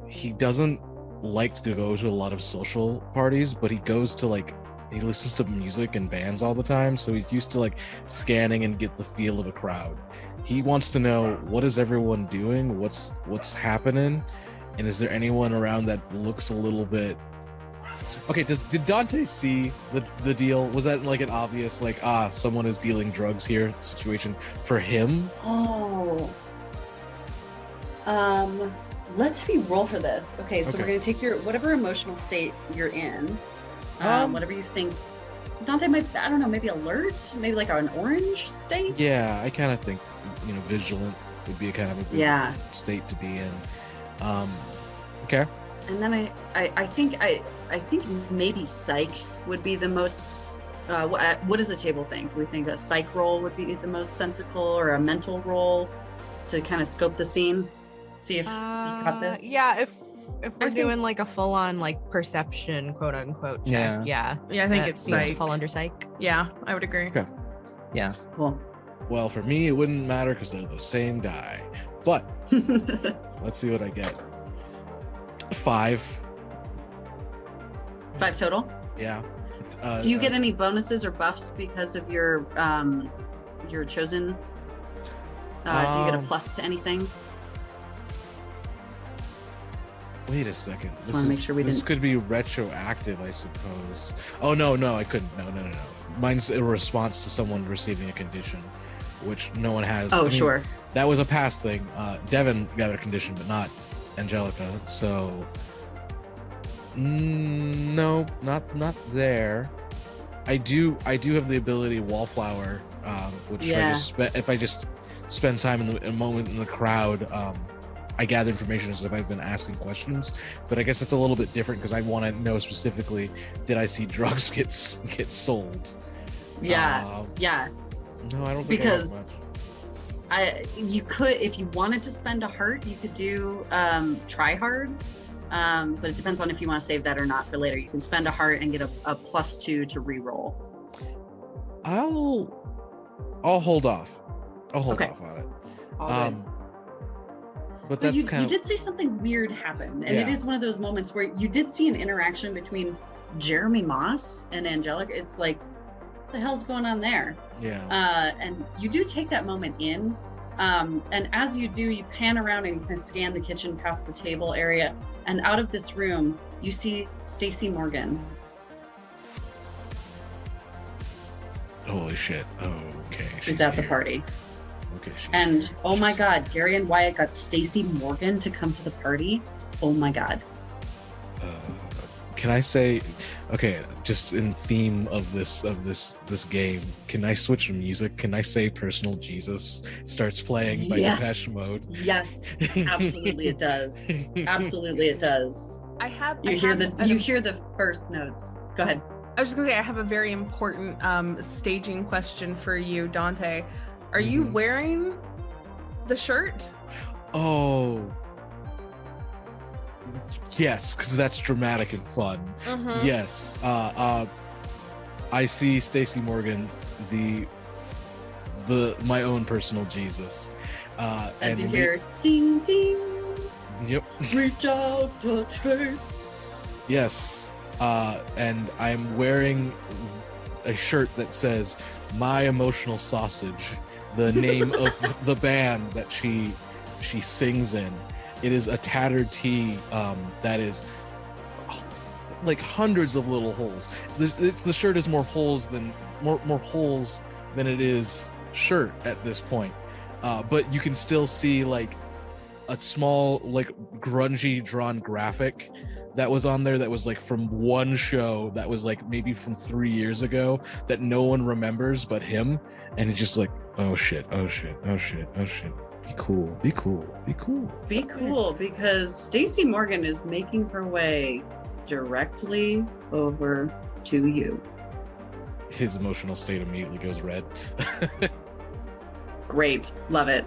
He doesn't like to go to a lot of social parties, but he goes to he listens to music and bands all the time, so he's used to scanning and get the feel of a crowd. He wants to know, what is everyone doing, what's happening, and is there anyone around that looks a little bit okay. Did Dante see the deal? Was that an obvious someone is dealing drugs here situation for him? Let's have you roll for this. Okay, so Okay. we're gonna take your whatever emotional state you're in, whatever you think. Dante might, I don't know, maybe alert, maybe an orange state. Yeah, I kind of think vigilant would be a kind of a good state to be in. Okay. And then I think maybe psych would be the most. What does the table think? Do we think a psych roll would be the most sensical, or a mental roll to kind of scope the scene, see if you caught this? Yeah, if we're doing a full-on perception, quote unquote check, yeah, I think that it's seems to psych. fall under psych. Yeah, I would agree. Okay. Yeah. Cool. Well, for me, it wouldn't matter because they're the same die. But let's see what I get. 5. 5 total. Yeah. Do you get any bonuses or buffs because of your chosen? Do you get a plus to anything? Wait a second. Just want to make sure we this didn't. could be retroactive, I suppose. Oh no, I couldn't. No. Mine's a response to someone receiving a condition, which no one has. Oh, sure. That was a past thing. Devon got a condition, but not Angelica. So no, not there. I do have the ability Wallflower, which if I just spend time in a moment in the crowd, I gather information as if I've been asking questions. But I guess it's a little bit different because I want to know specifically, did I see drugs get sold? Yeah. No, I don't think Because I have much. You could, if you wanted to spend a heart, you could do try hard. But it depends on if you want to save that or not for later. You can spend a heart and get a +2 to reroll. I'll hold off. I'll hold off on it. All good. But But that's you kind of did see something weird happen, and it Yeah. is one of those moments where you did see an interaction between Jeremy Moss and Angelica. It's like, what the hell's going on there? yeah. And you do take that moment in, and as you do, you pan around and you kind of scan the kitchen past the table area, and out of this room, you see Stacy Morgan. Holy shit. Okay. She's at the here. party. Okay. And oh my God, Gary and Wyatt got Stacy Morgan to come to the party. Oh my God. Can I say, okay, just in theme of this game, can I switch to music? Can I say "Personal Jesus" starts playing by Yes. Depeche Mode? Yes, absolutely it does. Absolutely it does. You hear the first notes. Go ahead. I was just gonna say, I have a very important staging question for you, Dante. Are you wearing the shirt? Oh. Yes, because that's dramatic and fun. Mhm. Yes. I see Stacy Morgan, my own personal Jesus. As and you hear ding ding. Yep. Reach out, touch faith. Yes. And I'm wearing a shirt that says "My Emotional Sausage," the name of the band that she sings in. It is a tattered tee that is like hundreds of little holes. The shirt is more holes than it is shirt at this point. But you can still see like a small, like grungy drawn graphic that was on there that was like from one show that was like maybe from 3 years ago that no one remembers but him. And it's just like, oh shit, oh shit, oh shit, oh shit. Be cool, be cool, be cool. Be cool, because Stacey Morgan is making her way directly over to you. His emotional state immediately goes red. Great, love it.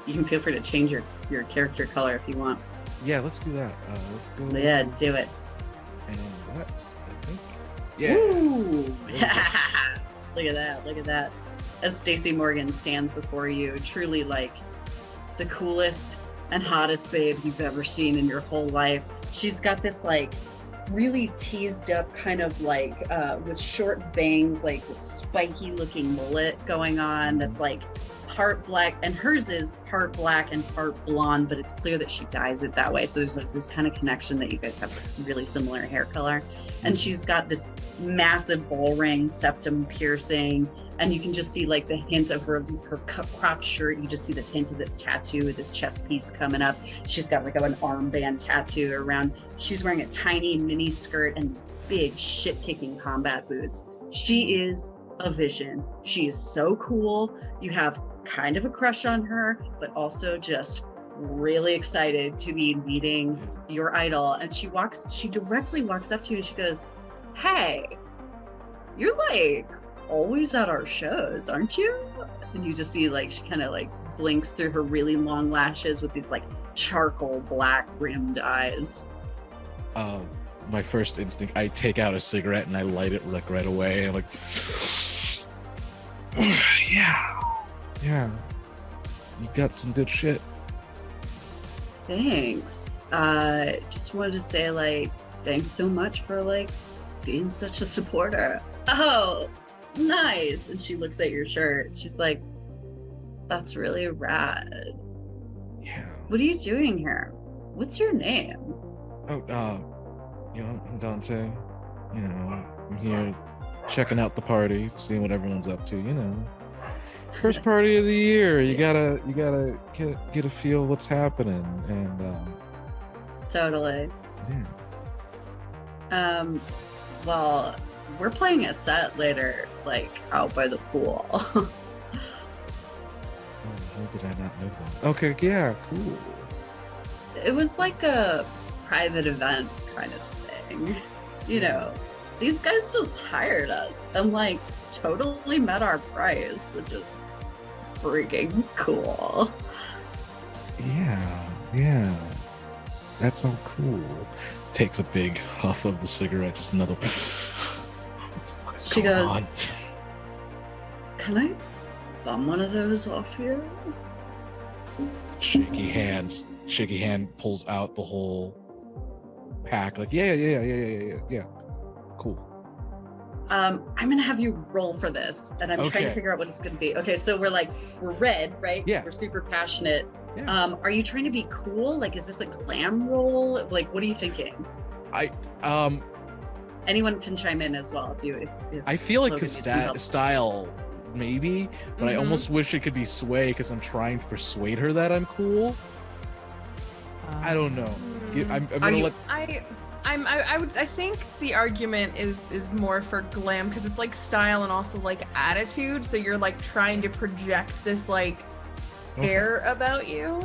You can feel free to change your character color if you want. Yeah, let's do that. Let's go. Yeah, do it. And that, I think. Yeah. Ooh. Look at that, look at that. As Stacey Morgan stands before you, truly like the coolest and hottest babe you've ever seen in your whole life. She's got this like really teased up kind of like with short bangs, like this spiky looking mullet going on that's like part black, and hers is part black and part blonde, but it's clear that she dyes it that way. So there's like this kind of connection that you guys have this really similar hair color. And she's got this massive ball ring, septum piercing, and you can just see like the hint of her cropped shirt. You just see this hint of this tattoo, this chest piece coming up. She's got like an armband tattoo around. She's wearing a tiny mini skirt and these big shit-kicking combat boots. She is a vision. She is so cool. You have kind of a crush on her, but also just really excited to be meeting your idol. And she directly walks up to you and she goes, "Hey, you're like always at our shows, aren't you?" And you just see like she kind of like blinks through her really long lashes with these like charcoal black rimmed eyes. My first instinct, I take out a cigarette and I light it like right away. I'm like, yeah, you got some good shit. Thanks. Just wanted to say like thanks so much for like being such a supporter. Oh, nice. And she looks at your shirt. She's like, that's really rad. Yeah. What are you doing here? What's your name? Oh, I'm Dante. I'm here checking out the party, seeing what everyone's up to, First party of the year. You gotta get a feel what's happening, and Totally. yeah. Well, we're playing a set later, like out by the pool. Oh, how did I not know that? Okay, yeah, cool. It was like a private event kind of thing. These guys just hired us and like totally met our price, which is freaking cool. Yeah. That's all cool. Takes a big huff of the cigarette, just another. What the fuck is She going goes, on? "Can I bum one of those off you?" Shaky hand pulls out the whole pack. Like, yeah. Cool. I'm gonna have you roll for this, and I'm trying to Okay. figure out what it's gonna be. Okay, so we're red, right? 'Cause Yeah. we're super passionate. Yeah. Are you trying to be cool? Like, is this a glam roll? Like, what are you thinking? Anyone can chime in as well if I feel like Logan needs some help. style, maybe, but I Mhm. almost wish it could be sway because I'm trying to persuade her that I'm cool. I don't know. I'm Are gonna you- let. I think the argument is more for glam because it's like style and also like attitude. So you're like trying to project this like air about you.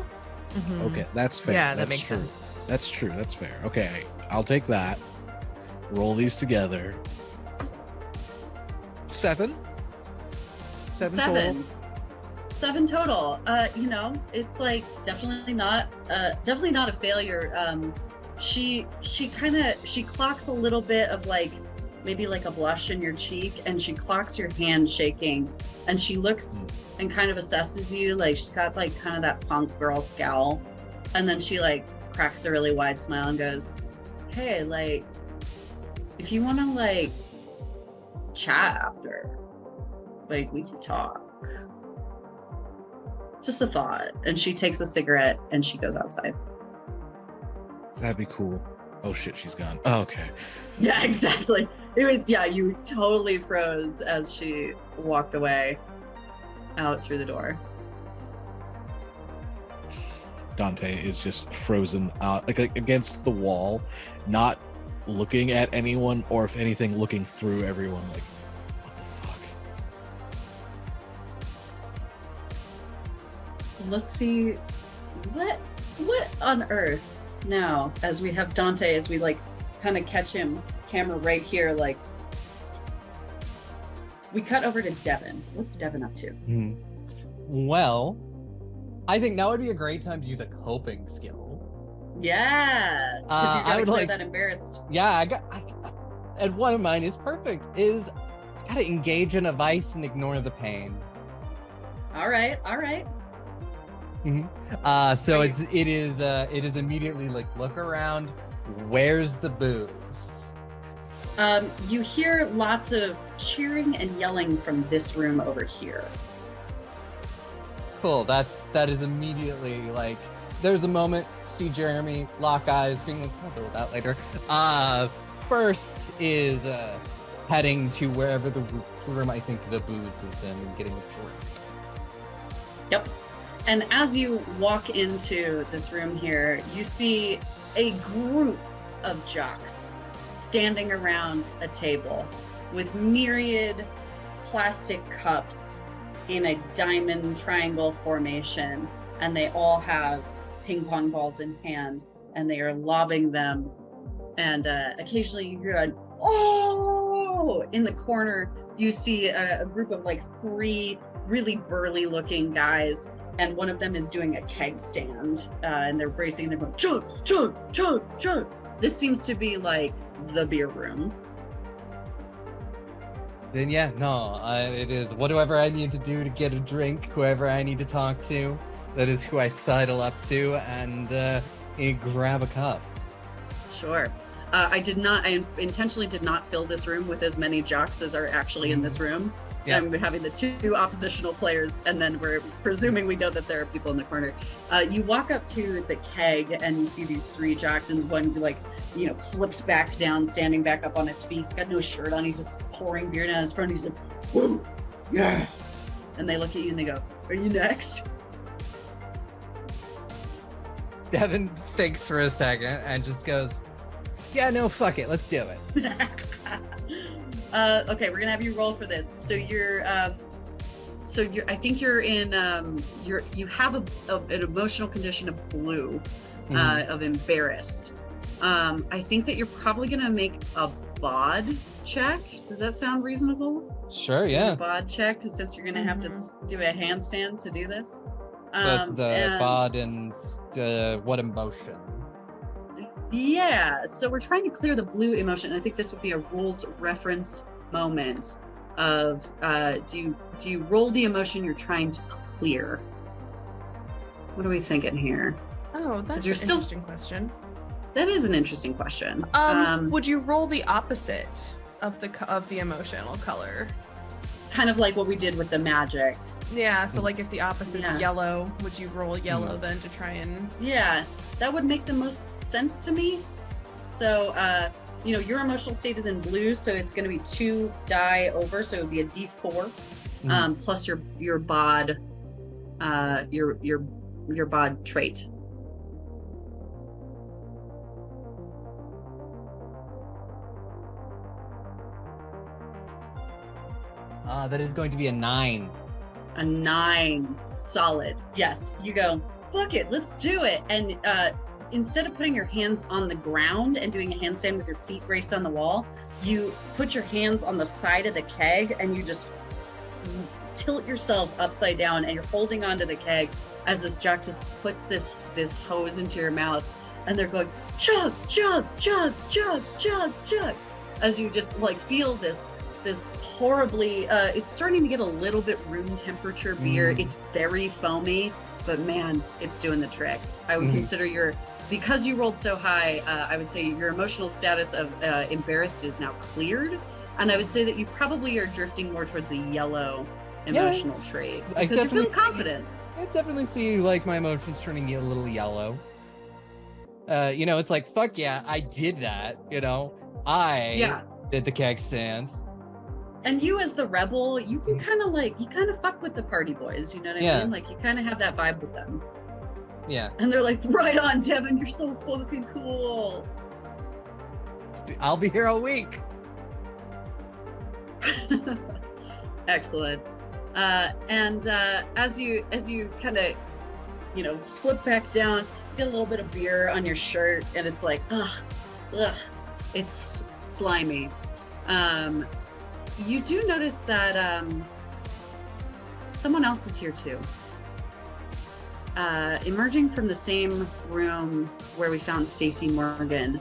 Mhm. Okay, that's fair. Yeah, that That's makes true. sense. That's true. That's fair. Okay, I'll take that. Roll these together. 7. 7 total. 7 total. It's like definitely not a failure. She clocks a little bit of like maybe like a blush in your cheek, and she clocks your hand shaking, and she looks and kind of assesses you. Like she's got like kind of that punk girl scowl, And then she like cracks a really wide smile and goes, hey, like, if you want to like chat after, like, we can talk. Just a thought. And she takes a cigarette and she goes outside. That'd be cool. Oh shit, she's gone. Oh, okay. Yeah, exactly. It was, yeah, you totally froze as she walked away out through the door. Dante is just frozen like against the wall, not looking at anyone, or if anything, looking through everyone like, what the fuck? Let's see, what on earth now, as we have Dante, as we like kind of catch him, camera right here, like, we cut over to Devon. What's Devon up to? Well, I think now would be a great time to use a coping skill. Yeah, because you I gotta would clear like- that embarrassed. Yeah, and one of mine is perfect. Is I gotta engage in a vice and ignore the pain. All right. So Are it is immediately like, look around. Where's the booze? You hear lots of cheering and yelling from this room over here. Cool. That is immediately like. There's a moment. See Jeremy lock eyes, being like, I'll deal with that later. First is heading to wherever the room I think the booze is in and getting a drink. Yep. And as you walk into this room here, you see a group of jocks standing around a table with myriad plastic cups in a diamond triangle formation, and they all have ping pong balls in hand, and they are lobbing them, and occasionally you hear an "oh!" in the corner. You see a group of like 3 really burly looking guys, and one of them is doing a keg stand, and they're bracing and they're going chug chug chug chug. This seems to be like the beer room. Then yeah, no, it is whatever I need to do to get a drink, whoever I need to talk to. That is who I sidle up to and grab a cup. Sure. I intentionally did not fill this room with as many jocks as are actually in this room. Yeah. And we're having the 2 oppositional players, and then we're presuming we know that there are people in the corner. You walk up to the keg and you see these 3 jocks, and one like, flips back down, standing back up on his feet. He's got no shirt on. He's just pouring beer down his front. He's like, whoa, yeah. And they look at you and they go, are you next? Devon thinks for a second and just goes, yeah, no, fuck it, let's do it. Okay, we're gonna have you roll for this. So I think you're in, you have an emotional condition of blue, of embarrassed. I think that you're probably gonna make a bod check. Does that sound reasonable? Sure, yeah. A bod check, since you're gonna have to do a handstand to do this. So it's the bod and what emotion? Yeah, so we're trying to clear the blue emotion. I think this would be a rules reference moment of do you roll the emotion you're trying to clear? What are we thinking here? Oh, that's an interesting question. That is an interesting question. Would you roll the opposite of the emotional color? Kind of like what we did with the magic. Yeah, so like if the opposite's Yeah. yellow, would you roll yellow then to try and... Yeah, that would make the most sense to me. So, your emotional state is in blue, so it's going to be 2 die over, so it would be a D4, plus your bod, your bod trait. That is going to be a 9. A 9, solid. Yes, you go, fuck it, let's do it. And instead of putting your hands on the ground and doing a handstand with your feet braced on the wall, you put your hands on the side of the keg and you just tilt yourself upside down, and you're holding onto the keg as this jock just puts this hose into your mouth, and they're going chug chug chug chug chug chug as you just like feel this horribly it's starting to get a little bit room temperature beer. It's very foamy, but man, it's doing the trick. I would consider because you rolled so high, I would say your emotional status of embarrassed is now cleared. And I would say that you probably are drifting more towards a yellow emotional trait because you're feeling confident. I definitely see like my emotions turning a little yellow. It's like, fuck yeah, I did that. I did the keg stands. And you as the rebel, you can kind of fuck with the party boys. You know what I mean? Like you kind of have that vibe with them. Yeah. And they're like, right on, Devon, you're so fucking cool. I'll be here all week. Excellent. And as you kind of, flip back down, get a little bit of beer on your shirt, and it's like, ugh, it's slimy. You do notice that someone else is here too. Emerging from the same room where we found Stacy Morgan,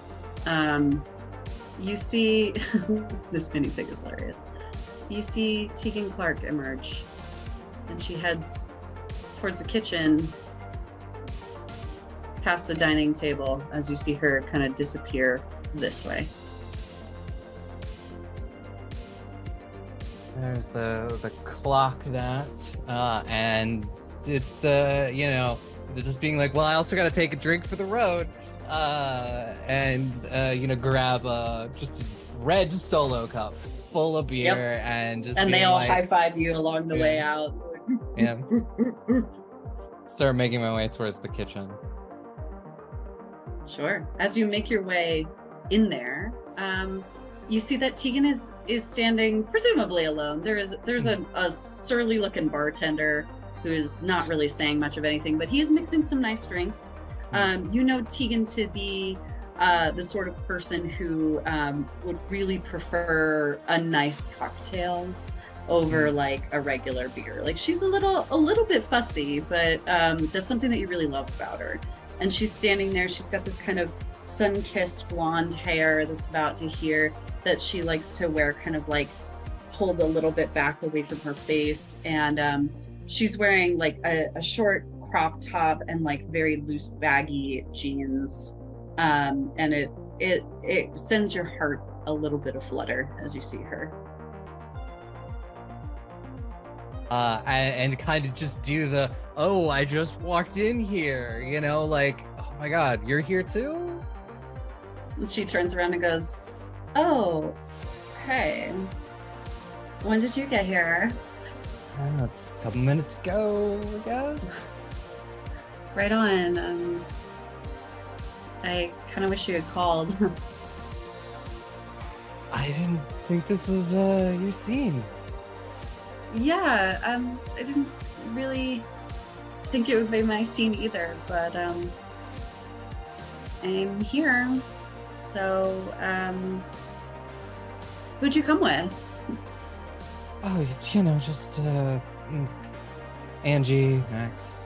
you see this minifig is hilarious. You see Tegan Clark emerge, and she heads towards the kitchen, past the dining table, as you see her kind of disappear this way. There's the clock and it's the, just being like, well, I also got to take a drink for the road, grab just a red solo cup full of beer and they all high five you along the way out. Yeah. Start making my way towards the kitchen. Sure. As you make your way in there, you see that Tegan is standing presumably alone. There's a surly looking bartender who is not really saying much of anything, but he's mixing some nice drinks. You know Tegan to be the sort of person who would really prefer a nice cocktail over like a regular beer. Like she's a little bit fussy, but that's something that you really love about her. And she's standing there. She's got this kind of sun-kissed blonde hair that's about to hear that she likes to wear kind of like pulled a little bit back away from her face. And she's wearing like a short crop top and like very loose baggy jeans. And it sends your heart a little bit aflutter as you see her. And kind of just do the, oh, I just walked in here, like, oh my God, you're here too? And she turns around and goes, oh, hey, when did you get here? A couple minutes ago, I guess. Right on. I kind of wish you had called. I didn't think this was your scene. Yeah, I didn't really think it would be my scene either, but I'm here. So, who'd you come with? Oh, just Angie, Max,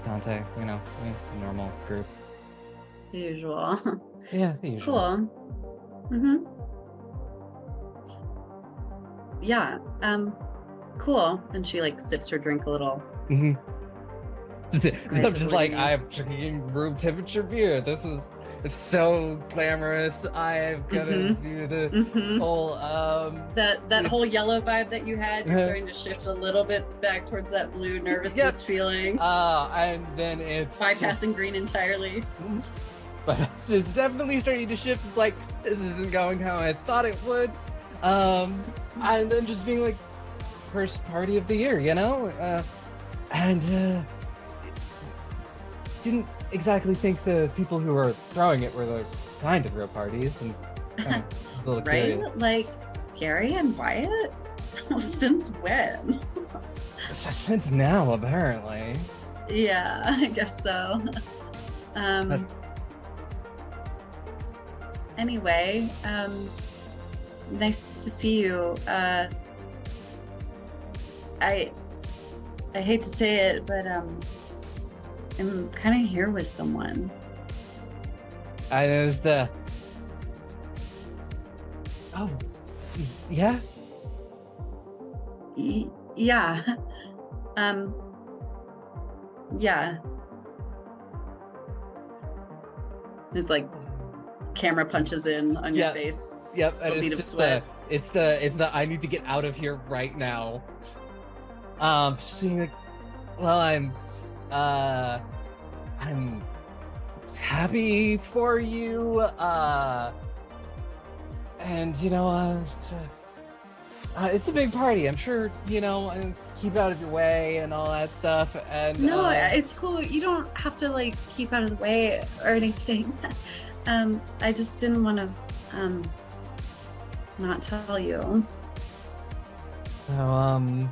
Dante, normal group. The usual. Yeah, the usual. Cool. Mm-hmm. Yeah, cool. And she like sips her drink a little. Mm-hmm. I'm just like, I'm drinking room temperature beer. It's so glamorous. I'm gonna do the whole that whole yellow vibe that you had. You're starting to shift a little bit back towards that blue nervousness feeling. And then it's bypassing green entirely. But it's definitely starting to shift. It's like, this isn't going how I thought it would. And then just being like, first party of the year, didn't exactly think the people who were throwing it were the kind of real parties, and a little right? curious. Like Gary and Wyatt? Since when? Since now, apparently. Yeah, I guess so. Anyway, nice to see you. I hate to say it, but I'm kind of here with someone. There's the. Oh, yeah. Yeah. Yeah. It's like camera punches in on your Yeah. face. Yep, and A bead it's of just sweat. it's the I need to get out of here right now. She's like, well, I'm happy for you, and it's a big party. I'm sure, keep out of your way and all that stuff. And No, it's cool. You don't have to like keep out of the way or anything. I just didn't want to not tell you. so,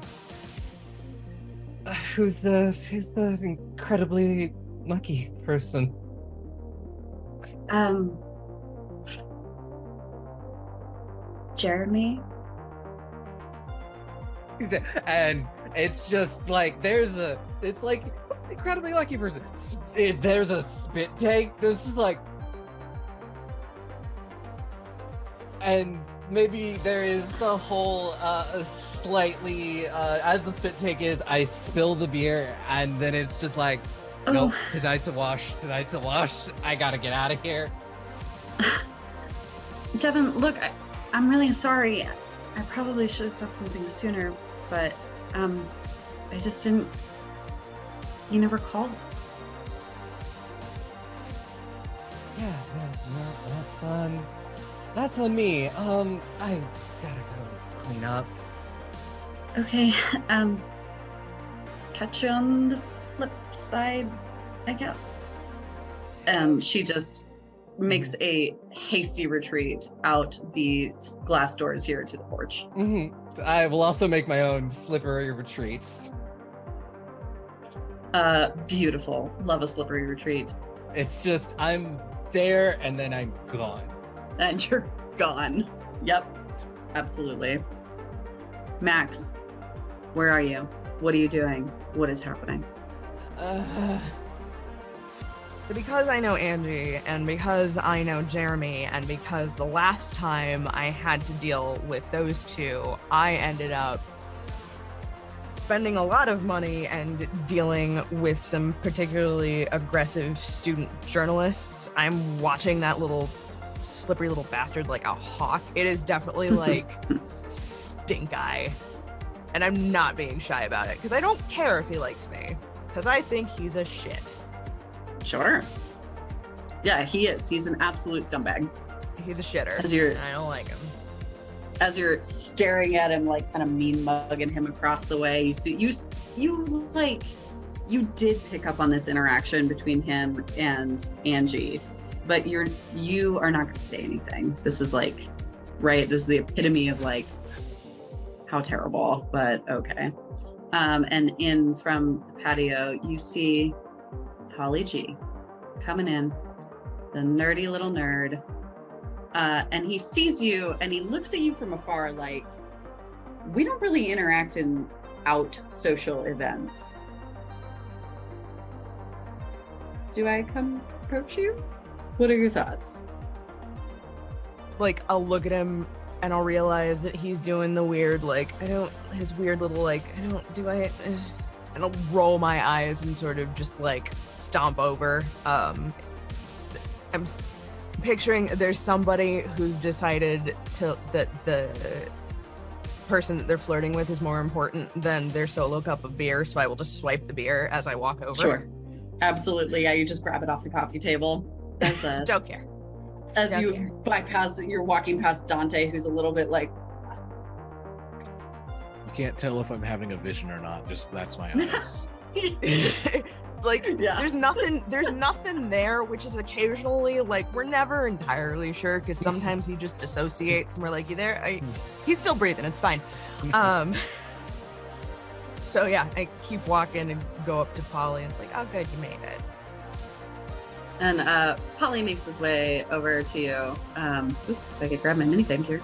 who's the incredibly lucky person? Jeremy. And it's just like it's like, what's the incredibly lucky person? There's a spit take. There's just like, and maybe there is the whole slightly as the spit take is, I spill the beer, and then it's just like, nope, tonight's a wash. I gotta get out of here. Devon, look, I'm really sorry. I probably should have said something sooner, but I just didn't. You never called. Yeah, that's on me. I gotta go clean up. Okay, catch you on the flip side, I guess. And she just makes a hasty retreat out the glass doors here to the porch. I will also make my own slippery retreat. Beautiful. Love a slippery retreat. It's just, I'm there and then I'm gone. And you're gone. Yep, absolutely. Max, where are you? What are you doing? What is happening? So because I know Angie, and because I know Jeremy, and because the last time I had to deal with those two, I ended up spending a lot of money and dealing with some particularly aggressive student journalists. I'm watching that little slippery little bastard like a hawk. It is definitely like stink eye. And I'm not being shy about it, because I don't care if he likes me, because I think he's a shit. Sure. Yeah, he is. He's an absolute scumbag. He's a shitter. And I don't like him. As you're staring at him, like kind of mean mugging him across the way, you see you did pick up on this interaction between him and Angie, but you are not going to say anything. This is like, right? This is the epitome of like how terrible, but okay. And in from the patio, you see Holly G coming in, the nerdy little nerd. And he sees you and he looks at you from afar like, we don't really interact in out social events. Do I come approach you? What are your thoughts? Like, I'll look at him and I'll realize that he's doing the weird, like, his weird little, like, and I'll roll my eyes and sort of just like stomp over. I'm picturing there's somebody who's decided that the person that they're flirting with is more important than their solo cup of beer, so I will just swipe the beer as I walk over. Sure. Absolutely. Yeah, you just grab it off the coffee table. Don't care. As you bypass, you're walking past Dante, who's a little bit like, You can't tell if I'm having a vision or not. Just that's my eyes. Like, Yeah. there's nothing there, which is occasionally like, we're never entirely sure, because sometimes he just dissociates and we're like, you there? He's still breathing, it's fine. So yeah, I keep walking and go up to Polly and it's like, oh good, you made it. and Polly makes his way over to you. Oops, if I could grab my minifig here.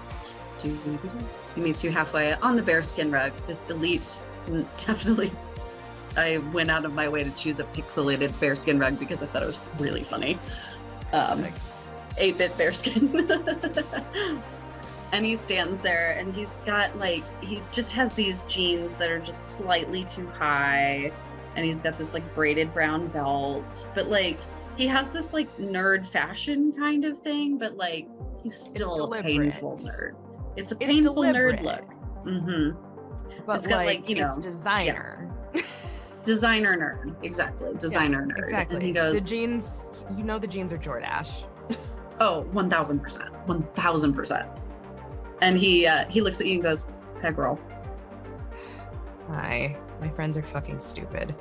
He meets you halfway on the bearskin rug. This elite, definitely. I went out of my way to choose a pixelated bearskin rug because I thought it was really funny. 8-bit bearskin. And he stands there and he's got like, he just has these jeans that are just slightly too high. and he's got this like braided brown belt, but like he has this like nerd fashion kind of thing, but like he's still a painful nerd. It's a painful nerd look. Mm-hmm. But it's got like, you know, it's designer. Yeah. Designer nerd. Exactly. Designer nerd. Exactly. And he goes, the jeans, you know, the jeans are Jordache. Oh, 1000%. 1000%. And he looks at you and goes, "Hey, girl." Hi. My friends are fucking stupid.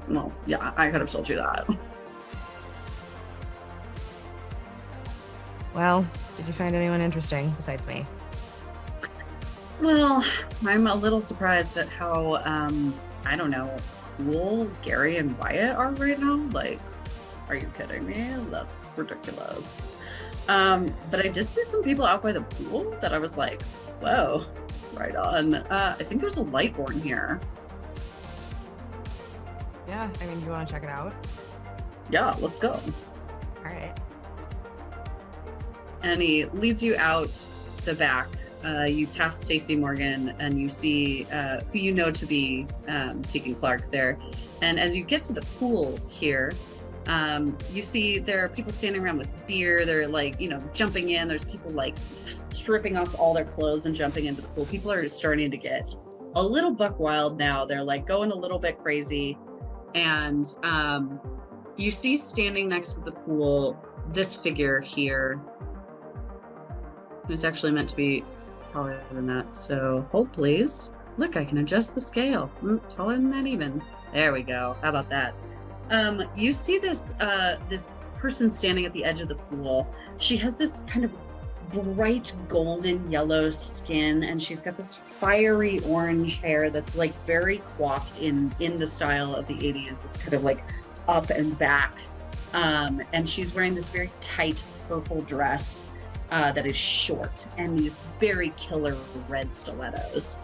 Well, yeah, I could have told you that. Well, did you find anyone interesting besides me? Well, I'm a little surprised at how, I don't know, cool Gary and Wyatt are right now. Like, are you kidding me? That's ridiculous. But I did see some people out by the pool that I was like, whoa, right on. I think there's a Lightborn here. Yeah, I mean, you want to check it out? Yeah, let's go. All right. And he leads you out the back. You pass Stacy Morgan and you see who you know to be Tegan Clark there. And as you get to the pool here, you see there are people standing around with beer. They're like, you know, jumping in. There's people like stripping off all their clothes and jumping into the pool. People are starting to get a little buck wild now. They're like going a little bit crazy. And you see standing next to the pool this figure here, who's actually meant to be taller than that. So hold please. Look, I can adjust the scale. Taller than that even. There we go. How about that? You see this this person standing at the edge of the pool. She has this kind of bright golden yellow skin, and she's got this fiery orange hair that's like very coiffed in the style of the 80s. It's kind of like up and back. And she's wearing this very tight purple dress that is short and these very killer red stilettos.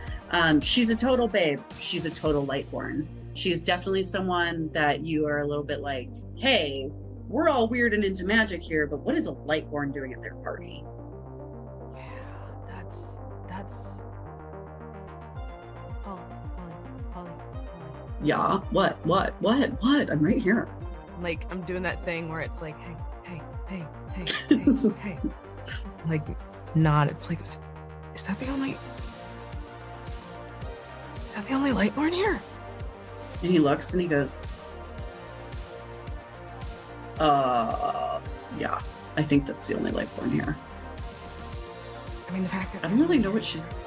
She's a total babe. She's a total Lightborn. She's definitely someone that you are a little bit like, hey, we're all weird and into magic here, but what is a Lightborn doing at their party? Yeah, that's. Holly. Yeah, what? I'm right here. Like, I'm doing that thing where it's like, hey. Like, nod. It's like, is that the only Lightborn here? And he looks and he goes, yeah, I think that's the only Lightborn here. I mean, the fact that I don't really know what she's.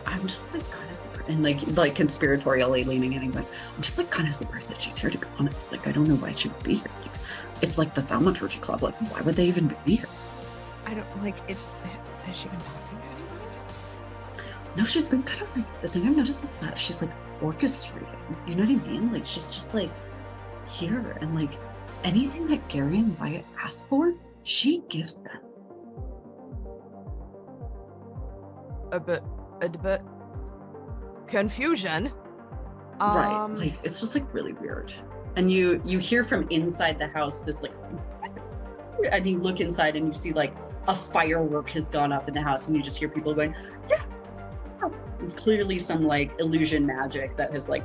I'm just like kind of surprised, and like conspiratorially leaning in, like I'm just like kind of surprised that she's here. To be honest, like I don't know why she would be here. Like it's like the Thaumaturgy Club. Like why would they even be here? I don't like. Has she been talking to anyone? No, she's been kind of like, the thing I've noticed is that she's like orchestrating. You know what I mean? Like she's just like here, and like anything that Gary and Wyatt ask for, she gives them. A bit confusion. Right. Like it's just like really weird. And you hear from inside the house this like, and you look inside and you see like a firework has gone off in the house, and you just hear people going, yeah. It's clearly some like illusion magic that has like.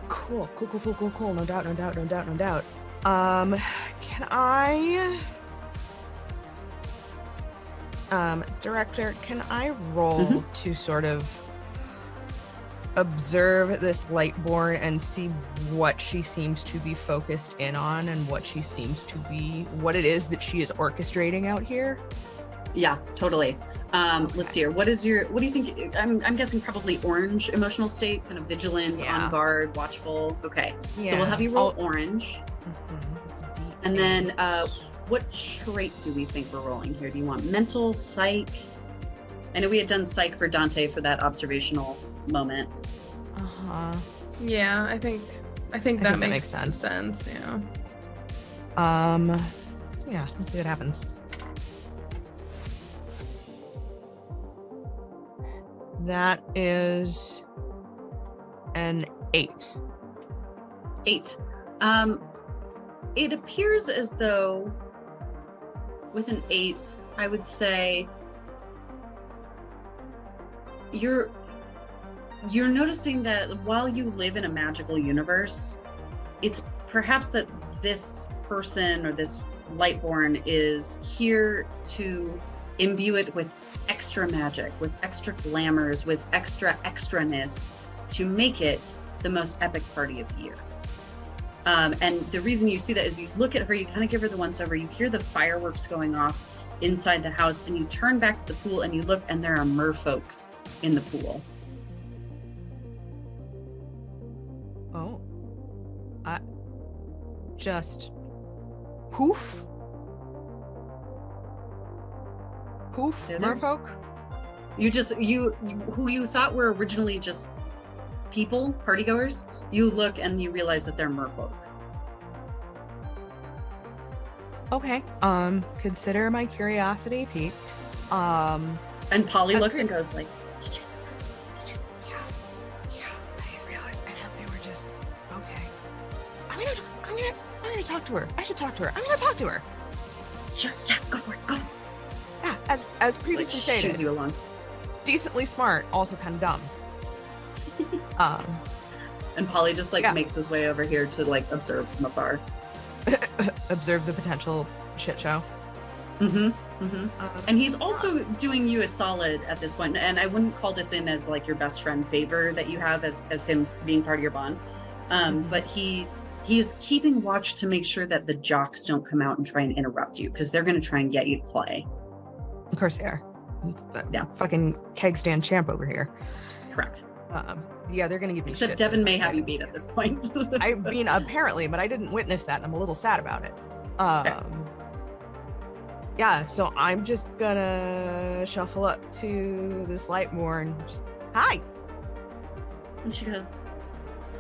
Cool. No doubt. Can I? Director, can I roll to sort of observe this Lightborn and see what she seems to be focused in on and what it is that she is orchestrating out here? Yeah, totally. Okay. Let's see here. What do you think? I'm guessing probably orange emotional state, kind of vigilant, on guard, watchful. Okay. Yeah. So we'll have you roll orange. And then what trait do we think we're rolling here? Do you want mental, psych? I know we had done psych for Dante for that observational moment. Yeah, I think that makes sense. Yeah. Yeah, let's see what happens. That is an 8. 8. It appears as though with an 8, I would say you're you're noticing that while you live in a magical universe, it's perhaps that this person or this Lightborn is here to imbue it with extra magic, with extra glamours, with extra extraness to make it the most epic party of the year. And the reason you see that is you look at her, you kind of give her the once over, you hear the fireworks going off inside the house, and you turn back to the pool and you look, and there are merfolk in the pool. Oh. Just poof. Poof, They're there. merfolk. You who you thought were originally just people, partygoers, you look and you realize that they're merfolk. Okay. Consider my curiosity piqued. And Polly That's looks great. and goes like, "Did you see that? Did you see Yeah. I didn't realize. I thought they were just okay. I'm gonna talk to her. I should talk to her. I'm gonna talk to her. that? Sure, yeah, go for it, go for it." Yeah, as Like, previously shoos stated, you along. decently smart, also kind of dumb. And Polly just like Yeah. makes his way over here to like observe from afar. Observe the potential shit show. And he's also doing you a solid at this point, and I wouldn't call this in as like your best friend favor that you have as him being part of your bond. But he is keeping watch to make sure that the jocks don't come out and try and interrupt you, because they're going to try and get you to play. Of course they are. Yeah. Fucking keg stand champ over here. Correct. Yeah, they're gonna give me Except shit. Devon may have you beat at this point. I mean, apparently, but I didn't witness that, and I'm a little sad about it. Yeah, so I'm just gonna shuffle up to this Lightborn. Just, hi. And she goes,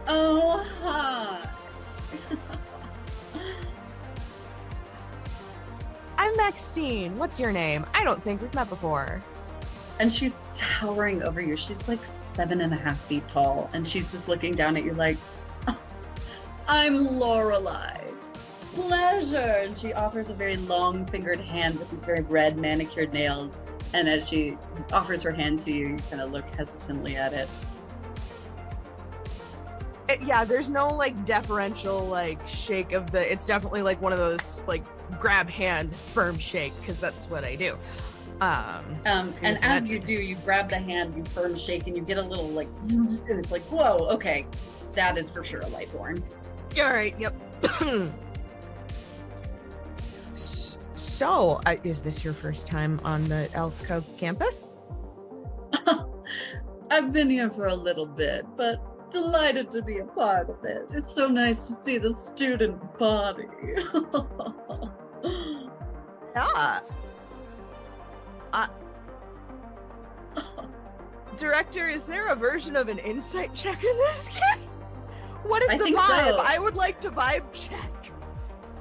"Oh, hi." I'm Maxine. What's your name? I don't think we've met before. And she's towering over you. She's like 7.5 feet tall. And she's just looking down at you like, "Oh, I'm Lorelei. Pleasure." And she offers a very long fingered hand with these very red manicured nails. And as she offers her hand to you, you kind of look hesitantly at it. Yeah, there's no like deferential like shake of the. It's definitely like one of those like grab hand firm shake, because that's what I do. And as you do, you grab the hand, you firm shake, and you get a little like, and it's like, whoa, okay, that is for sure a Lightborn. All right, yep. So, is this your first time on the Elf Co campus? I've been here for a little bit, but delighted to be a part of it. It's so nice to see the student body. Yeah. Director, is there a version of an insight check in this game? What is I the think vibe? so. I would like to vibe check.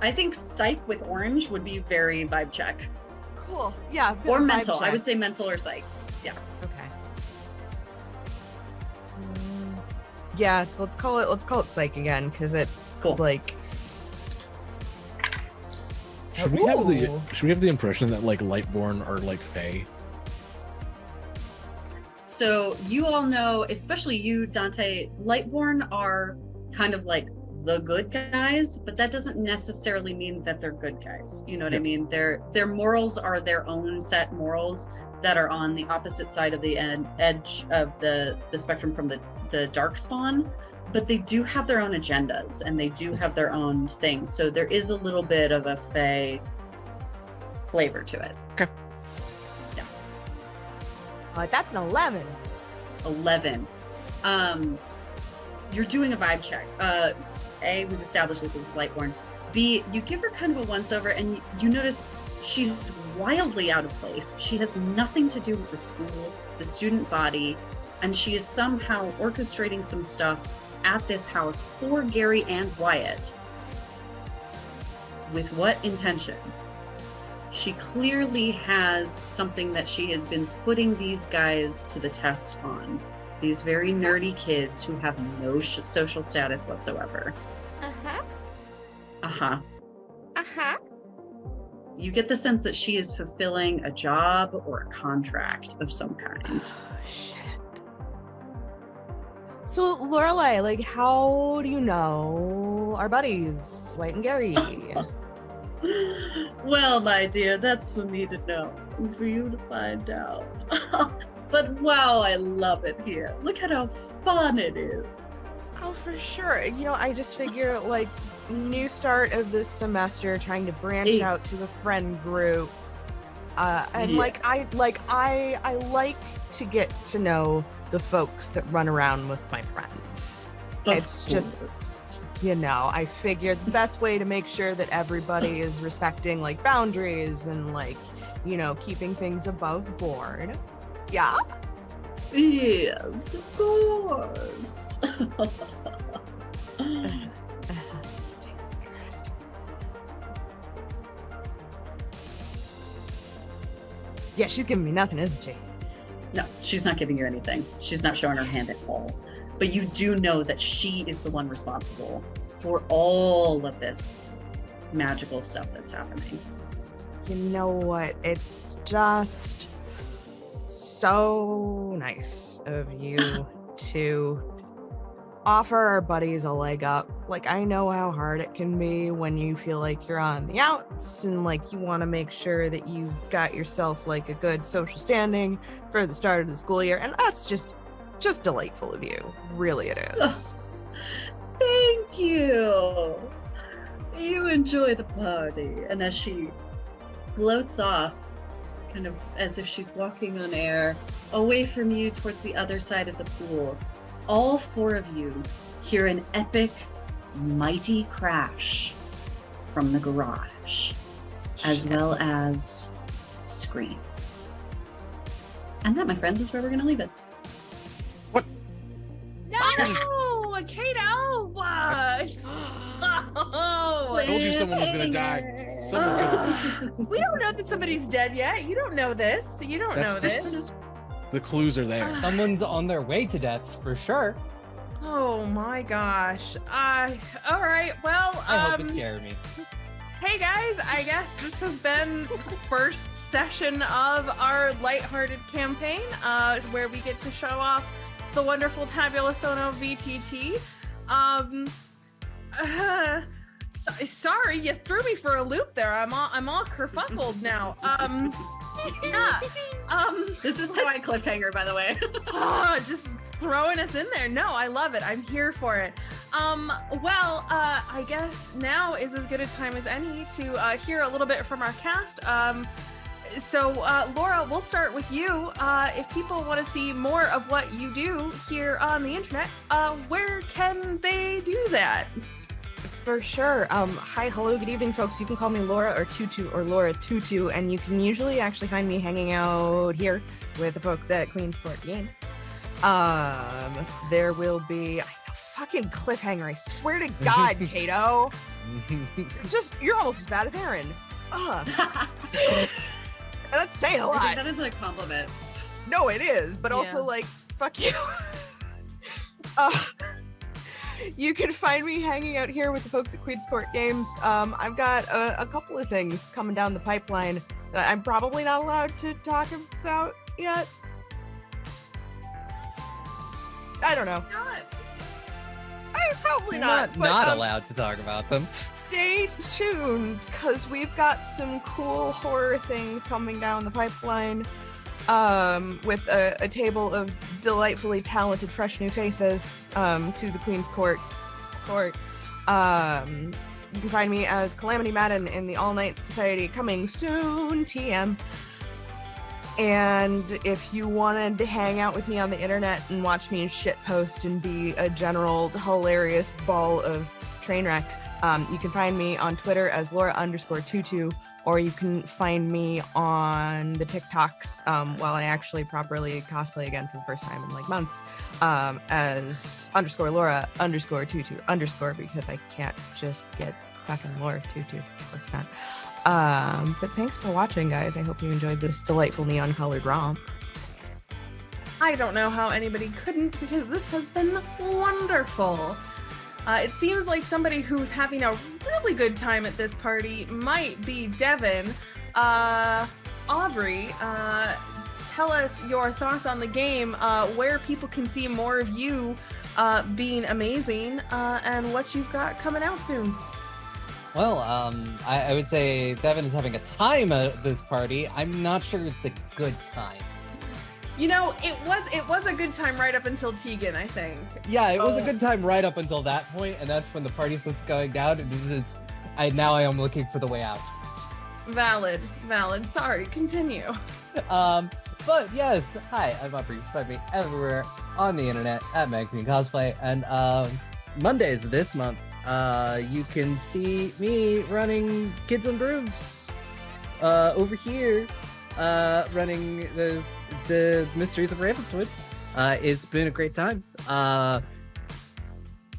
I think psych with orange would be very vibe check. Cool. Yeah. bit Or of vibe mental. I check. would say mental or psych. Okay. Yeah, let's call it psych again, because it's Cool. like. Should we have the impression that like Lightborn are like Fae? So you all know, especially you, Dante, Lightborn are kind of like the good guys, but that doesn't necessarily mean that they're good guys. You know what I mean? Their morals are their own set morals that are on the opposite side of the edge of the spectrum from the Darkspawn, but they do have their own agendas and they do have their own things. So there is a little bit of a Fae flavor to it. Okay. That's an 11. 11. You're doing a vibe check. A, we've established this as Lightborn. B, you give her kind of a once over and you notice she's wildly out of place. She has nothing to do with the school, the student body, and she is somehow orchestrating some stuff at this house for Gary and Wyatt. With what intention? She clearly has something that she has been putting these guys to the test on. These very nerdy kids who have no social status whatsoever. Uh-huh. Uh-huh. Uh-huh. You get the sense that she is fulfilling a job or a contract of some kind. Shit. So, Lorelai, like, how do you know our buddies, White and Gary? Well, my dear, that's for me to know and for you to find out. But wow, I love it here. Look at how fun it is. Oh, for sure. I just figure, like, new start of this semester, trying to branch out to the friend group. And Yeah. I like to get to know the folks that run around with my friends. It's just, I figured the best way to make sure that everybody is respecting like boundaries and like, keeping things above board. Yeah. Yes, of course. Yeah, she's giving me nothing, isn't she? No, she's not giving you anything. She's not showing her hand at all. But you do know that she is the one responsible for all of this magical stuff that's happening. You know what? It's just so nice of you to offer our buddies a leg up. Like, I know how hard it can be when you feel like you're on the outs and like you want to make sure that you've got yourself like a good social standing for the start of the school year, and that's just delightful of you. Really, it is. Thank you. You enjoy the party. And as she floats off, kind of as if she's walking on air, away from you towards the other side of the pool, all four of you hear an epic, mighty crash from the garage, as well as screams. And that, my friends, is where we're going to leave it. No, Kato! I told you someone was gonna die. Someone's gonna die. We don't know that somebody's dead yet. You don't know this. You don't know this. The clues are there. Someone's on their way to death for sure. Oh my gosh. All right. Well, I hope it's Jeremy. hey guys, I guess this has been the first session of our Lighthearted campaign, where we get to show off the wonderful Tabula Sono VTT. Sorry, you threw me for a loop there. I'm all kerfuffled now. Yeah. This is my cliffhanger, by the way. Just throwing us in there. No, I love it. I'm here for it. Well, I guess now is as good a time as any to hear a little bit from our cast. So, Laura, we'll start with you. If people want to see more of what you do here on the internet, where can they do that? For sure. Hi, hello, good evening, folks. You can call me Laura or Tutu or Laura Tutu, and you can usually actually find me hanging out here with the folks at Queen's Court Game. There will be fucking cliffhanger. I swear to God, Kato. You're almost as bad as Aaron. That's saying a I think lot. that is a compliment. No, it is, but also Yeah. like, fuck you. You can find me hanging out here with the folks at Queen's Court Games. I've got a couple of things coming down the pipeline that I'm probably not allowed to talk about yet. I don't know. I'm probably not. But, Not allowed to talk about them. Stay tuned, because we've got some cool horror things coming down the pipeline. With a table of delightfully talented, fresh new faces to the Queen's Court. You can find me as Calamity Madden in the All Night Society, coming soon, TM. And if you wanted to hang out with me on the internet and watch me shitpost and be a general hilarious ball of train wreck, you can find me on Twitter as Laura_Tutu, or you can find me on the TikToks while I actually properly cosplay again for the first time in like months, as _Laura_Tutu_, because I can't just get fucking Laura Tutu. Of course not. But thanks for watching, guys. I hope you enjoyed this delightful neon colored romp. I don't know how anybody couldn't, because this has been wonderful. It seems like somebody who's having a really good time at this party might be Devon. Aubrey, tell us your thoughts on the game, where people can see more of you being amazing, and what you've got coming out soon. Well, I would say Devon is having a time at this party. I'm not sure it's a good time. You know, it was a good time right up until Tegan, I think. Yeah, it was a good time right up until that point, and that's when the party starts going down. Now I am looking for the way out. Valid. Sorry, continue. But yes, hi, I'm Aubrey. You can find me everywhere on the internet at Maxine Cosplay, and Mondays this month, you can see me running Kids on Brooms over here, running the Mysteries of Ravenswood. It's been a great time. I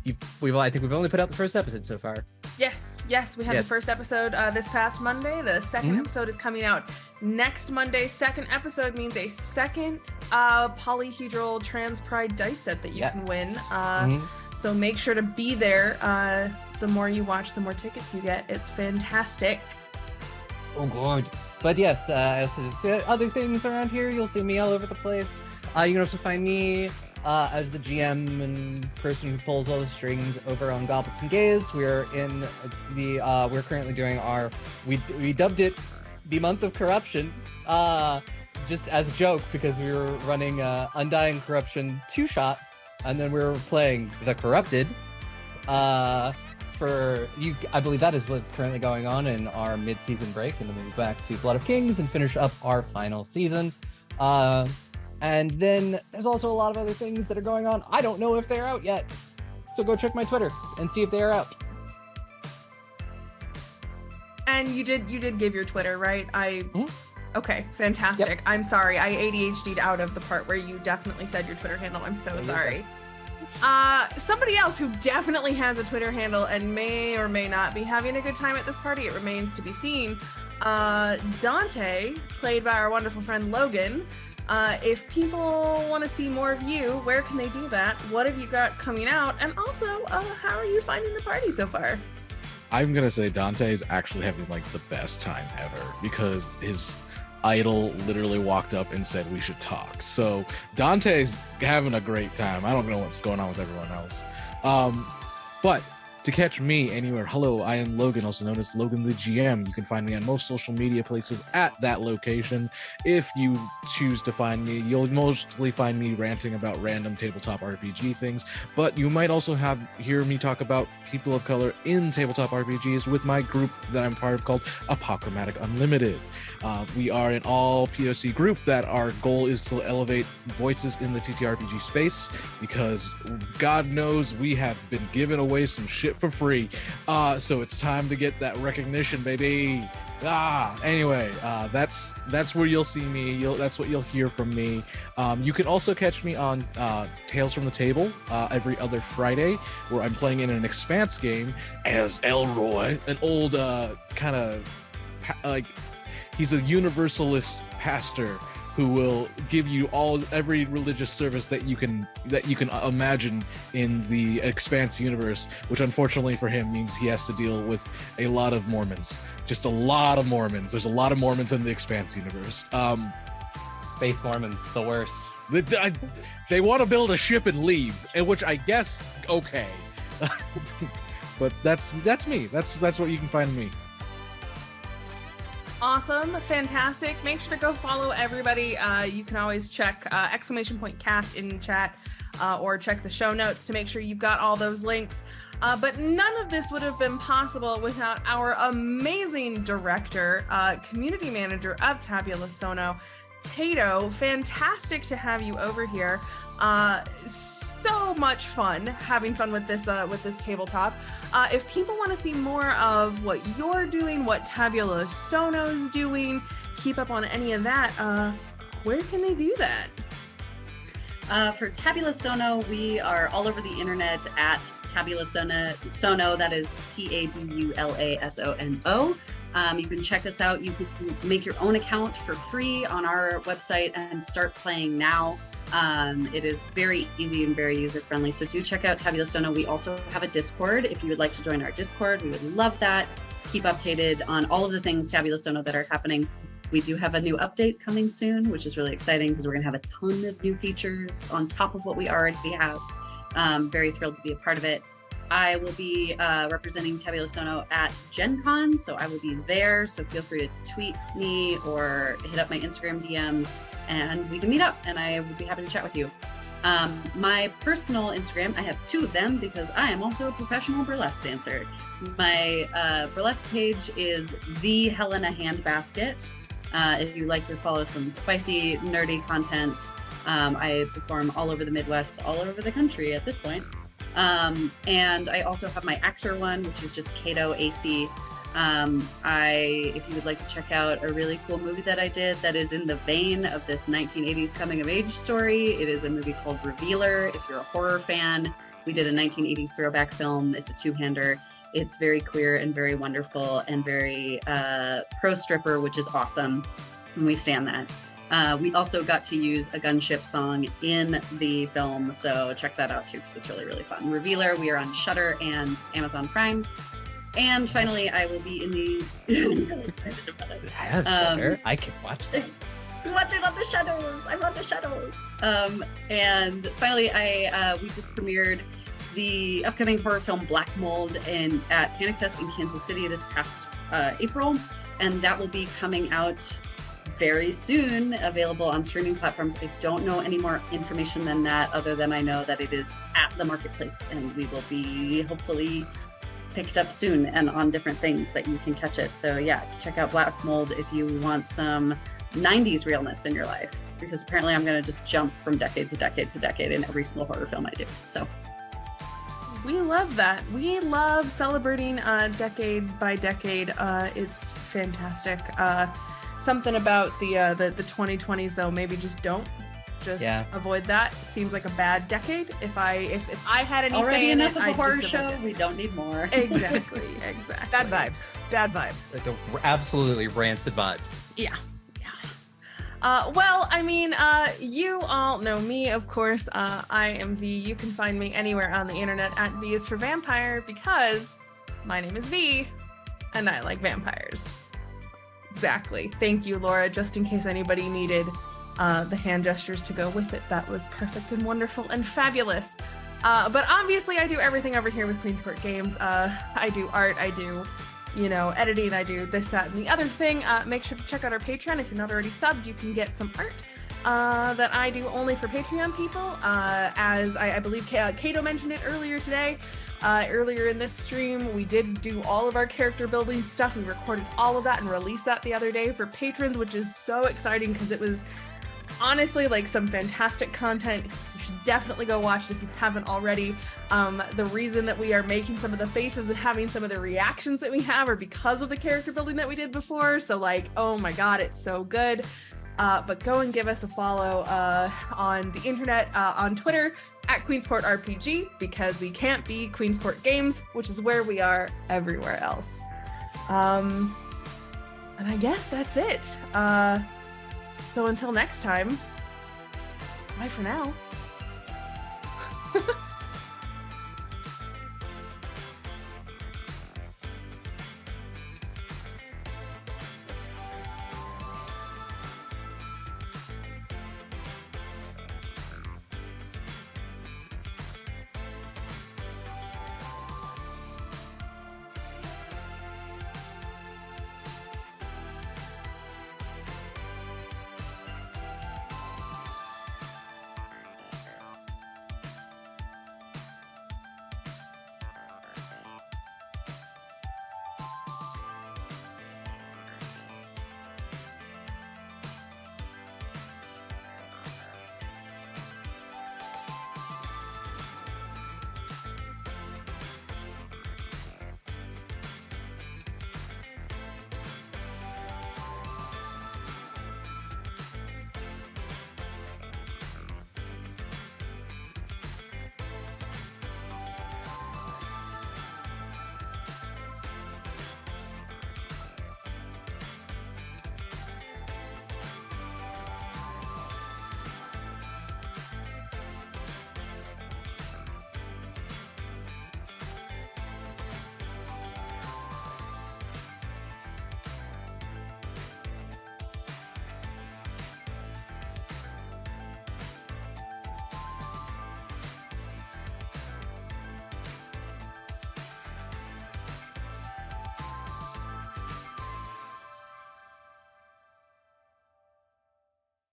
think we've only put out the first episode so far. Yes, we had the first episode this past Monday. The second episode is coming out next Monday. Second episode means a second polyhedral trans pride dice set that you can win. So make sure to be there. The more you watch, the more tickets you get. It's fantastic. Oh, God. But yes, as to other things around here, you'll see me all over the place. You can also find me as the GM and person who pulls all the strings over on Goblets and Gays. We're in we're currently doing we dubbed it the month of corruption, just as a joke because we were running Undying Corruption 2-shot, and then we were playing The Corrupted. I believe that is what's currently going on in our mid-season break, and then we'll be back to Blood of Kings and finish up our final season. And then there's also a lot of other things that are going on. I don't know if they're out yet, so go check my Twitter and see if they are out. And you did give your Twitter, right? Okay, fantastic. Yep. I'm sorry, I ADHD'd out of the part where you definitely said your Twitter handle. I'm so sorry. Somebody else who definitely has a Twitter handle and may or may not be having a good time at this party, it remains to be seen. Dante, played by our wonderful friend Logan. If people want to see more of you, where can they do that? What have you got coming out? And also, how are you finding the party so far? I'm gonna say Dante is actually having like the best time ever because his idol literally walked up and said we should talk. So Dante's having a great time. I don't know what's going on with everyone else. But to catch me anywhere, hello, I am Logan, also known as Logan the GM. You can find me on most social media places at that location. If you choose to find me, you'll mostly find me ranting about random tabletop RPG things, but you might also hear me talk about people of color in tabletop RPGs with my group that I'm part of called Apochromatic Unlimited. We are an all POC group that our goal is to elevate voices in the TTRPG space because God knows we have been giving away some shit for free. So it's time to get that recognition, baby. Anyway, that's where you'll see me. That's what you'll hear from me. You can also catch me on Tales from the Table every other Friday, where I'm playing in an Expanse game as Elroy, an old kind of he's a universalist pastor who will give you every religious service that you can imagine in the Expanse universe, which unfortunately for him means he has to deal with a lot of Mormons. Just a lot of Mormons. There's a lot of Mormons in the Expanse universe. Space Mormons, the worst. They want to build a ship and leave, and which I guess okay. But that's me. That's what you can find me. Awesome, fantastic. Make sure to go follow everybody. You can always check !cast in chat or check the show notes to make sure you've got all those links. But none of this would have been possible without our amazing director, community manager of Tabula Sono, Tato. Fantastic to have you over here. So much fun having fun with this tabletop. If people want to see more of what you're doing, what Tabula Sono's doing, keep up on any of that, where can they do that? For Tabula Sono, we are all over the internet at Tabula Sono. That is TABULASONO. You can check us out. You can make your own account for free on our website and start playing now. It is very easy and very user-friendly, so do check out Tabula Sono. We also have a Discord. If you would like to join our Discord, we would love that. Keep updated on all of the things Tabula Sono that are happening. We do have a new update coming soon, which is really exciting because we're going to have a ton of new features on top of what we already have. Very thrilled to be a part of it. I will be representing Tabula Sono at Gen Con, so I will be there. So feel free to tweet me or hit up my Instagram DMs and we can meet up and I would be happy to chat with you. My personal Instagram, I have 2 of them because I am also a professional burlesque dancer. My burlesque page is The Helena Handbasket. If you'd like to follow some spicy, nerdy content, I perform all over the Midwest, all over the country at this point. And I also have my actor one, which is just Kato AC. If you would like to check out a really cool movie that I did that is in the vein of this 1980s coming of age story, it is a movie called Revealer. If you're a horror fan, we did a 1980s throwback film. It's a 2-hander. It's very queer and very wonderful and very pro-stripper, which is awesome. And we stand that. We also got to use a gunship song in the film, so check that out too, because it's really, really fun. Revealer, we are on Shudder and Amazon Prime. And finally, I will be in the... I'm really excited about it. I have Shudder. I can watch that. Watching on the shadows. I want the shadows. And finally, we just premiered the upcoming horror film Black Mold at Panic Fest in Kansas City this past April. And that will be coming out very soon, available on streaming platforms. I don't know any more information than that, other than I know that it is at the marketplace and we will be hopefully picked up soon and on different things that you can catch it. So yeah, check out Black Mold if you want some 90s realness in your life, because apparently I'm going to just jump from decade to decade to decade in every single horror film I do. So we love that. We love celebrating decade by decade. It's fantastic. Something about the 2020s though, maybe just don't. Avoid that. Seems like a bad decade. If I had any already say enough in it, of a I'd horror just show, avoid it. we don't need more. Exactly. Bad vibes. Like absolutely rancid vibes. Yeah. Well, I mean, you all know me, of course. I am V. You can find me anywhere on the internet at V is for Vampire, because my name is V and I like vampires. Exactly. Thank you, Laura. Just in case anybody needed the hand gestures to go with it, that was perfect and wonderful and fabulous. But obviously I do everything over here with Queen's Court Games. I do art, I do, editing, I do this, that, and the other thing. Make sure to check out our Patreon. If you're not already subbed, you can get some art that I do only for Patreon people. As I believe Kato mentioned it earlier today. Earlier in this stream, we did do all of our character building stuff. We recorded all of that and released that the other day for patrons, which is so exciting because it was honestly like some fantastic content. You should definitely go watch it if you haven't already. The reason that we are making some of the faces and having some of the reactions that we have are because of the character building that we did before. So like, oh my god, it's so good. But go and give us a follow on the internet, on Twitter at Queen's Court RPG, because we can't be Queen's Court Games, which is where we are everywhere else. And I guess that's it. So until next time, bye for now.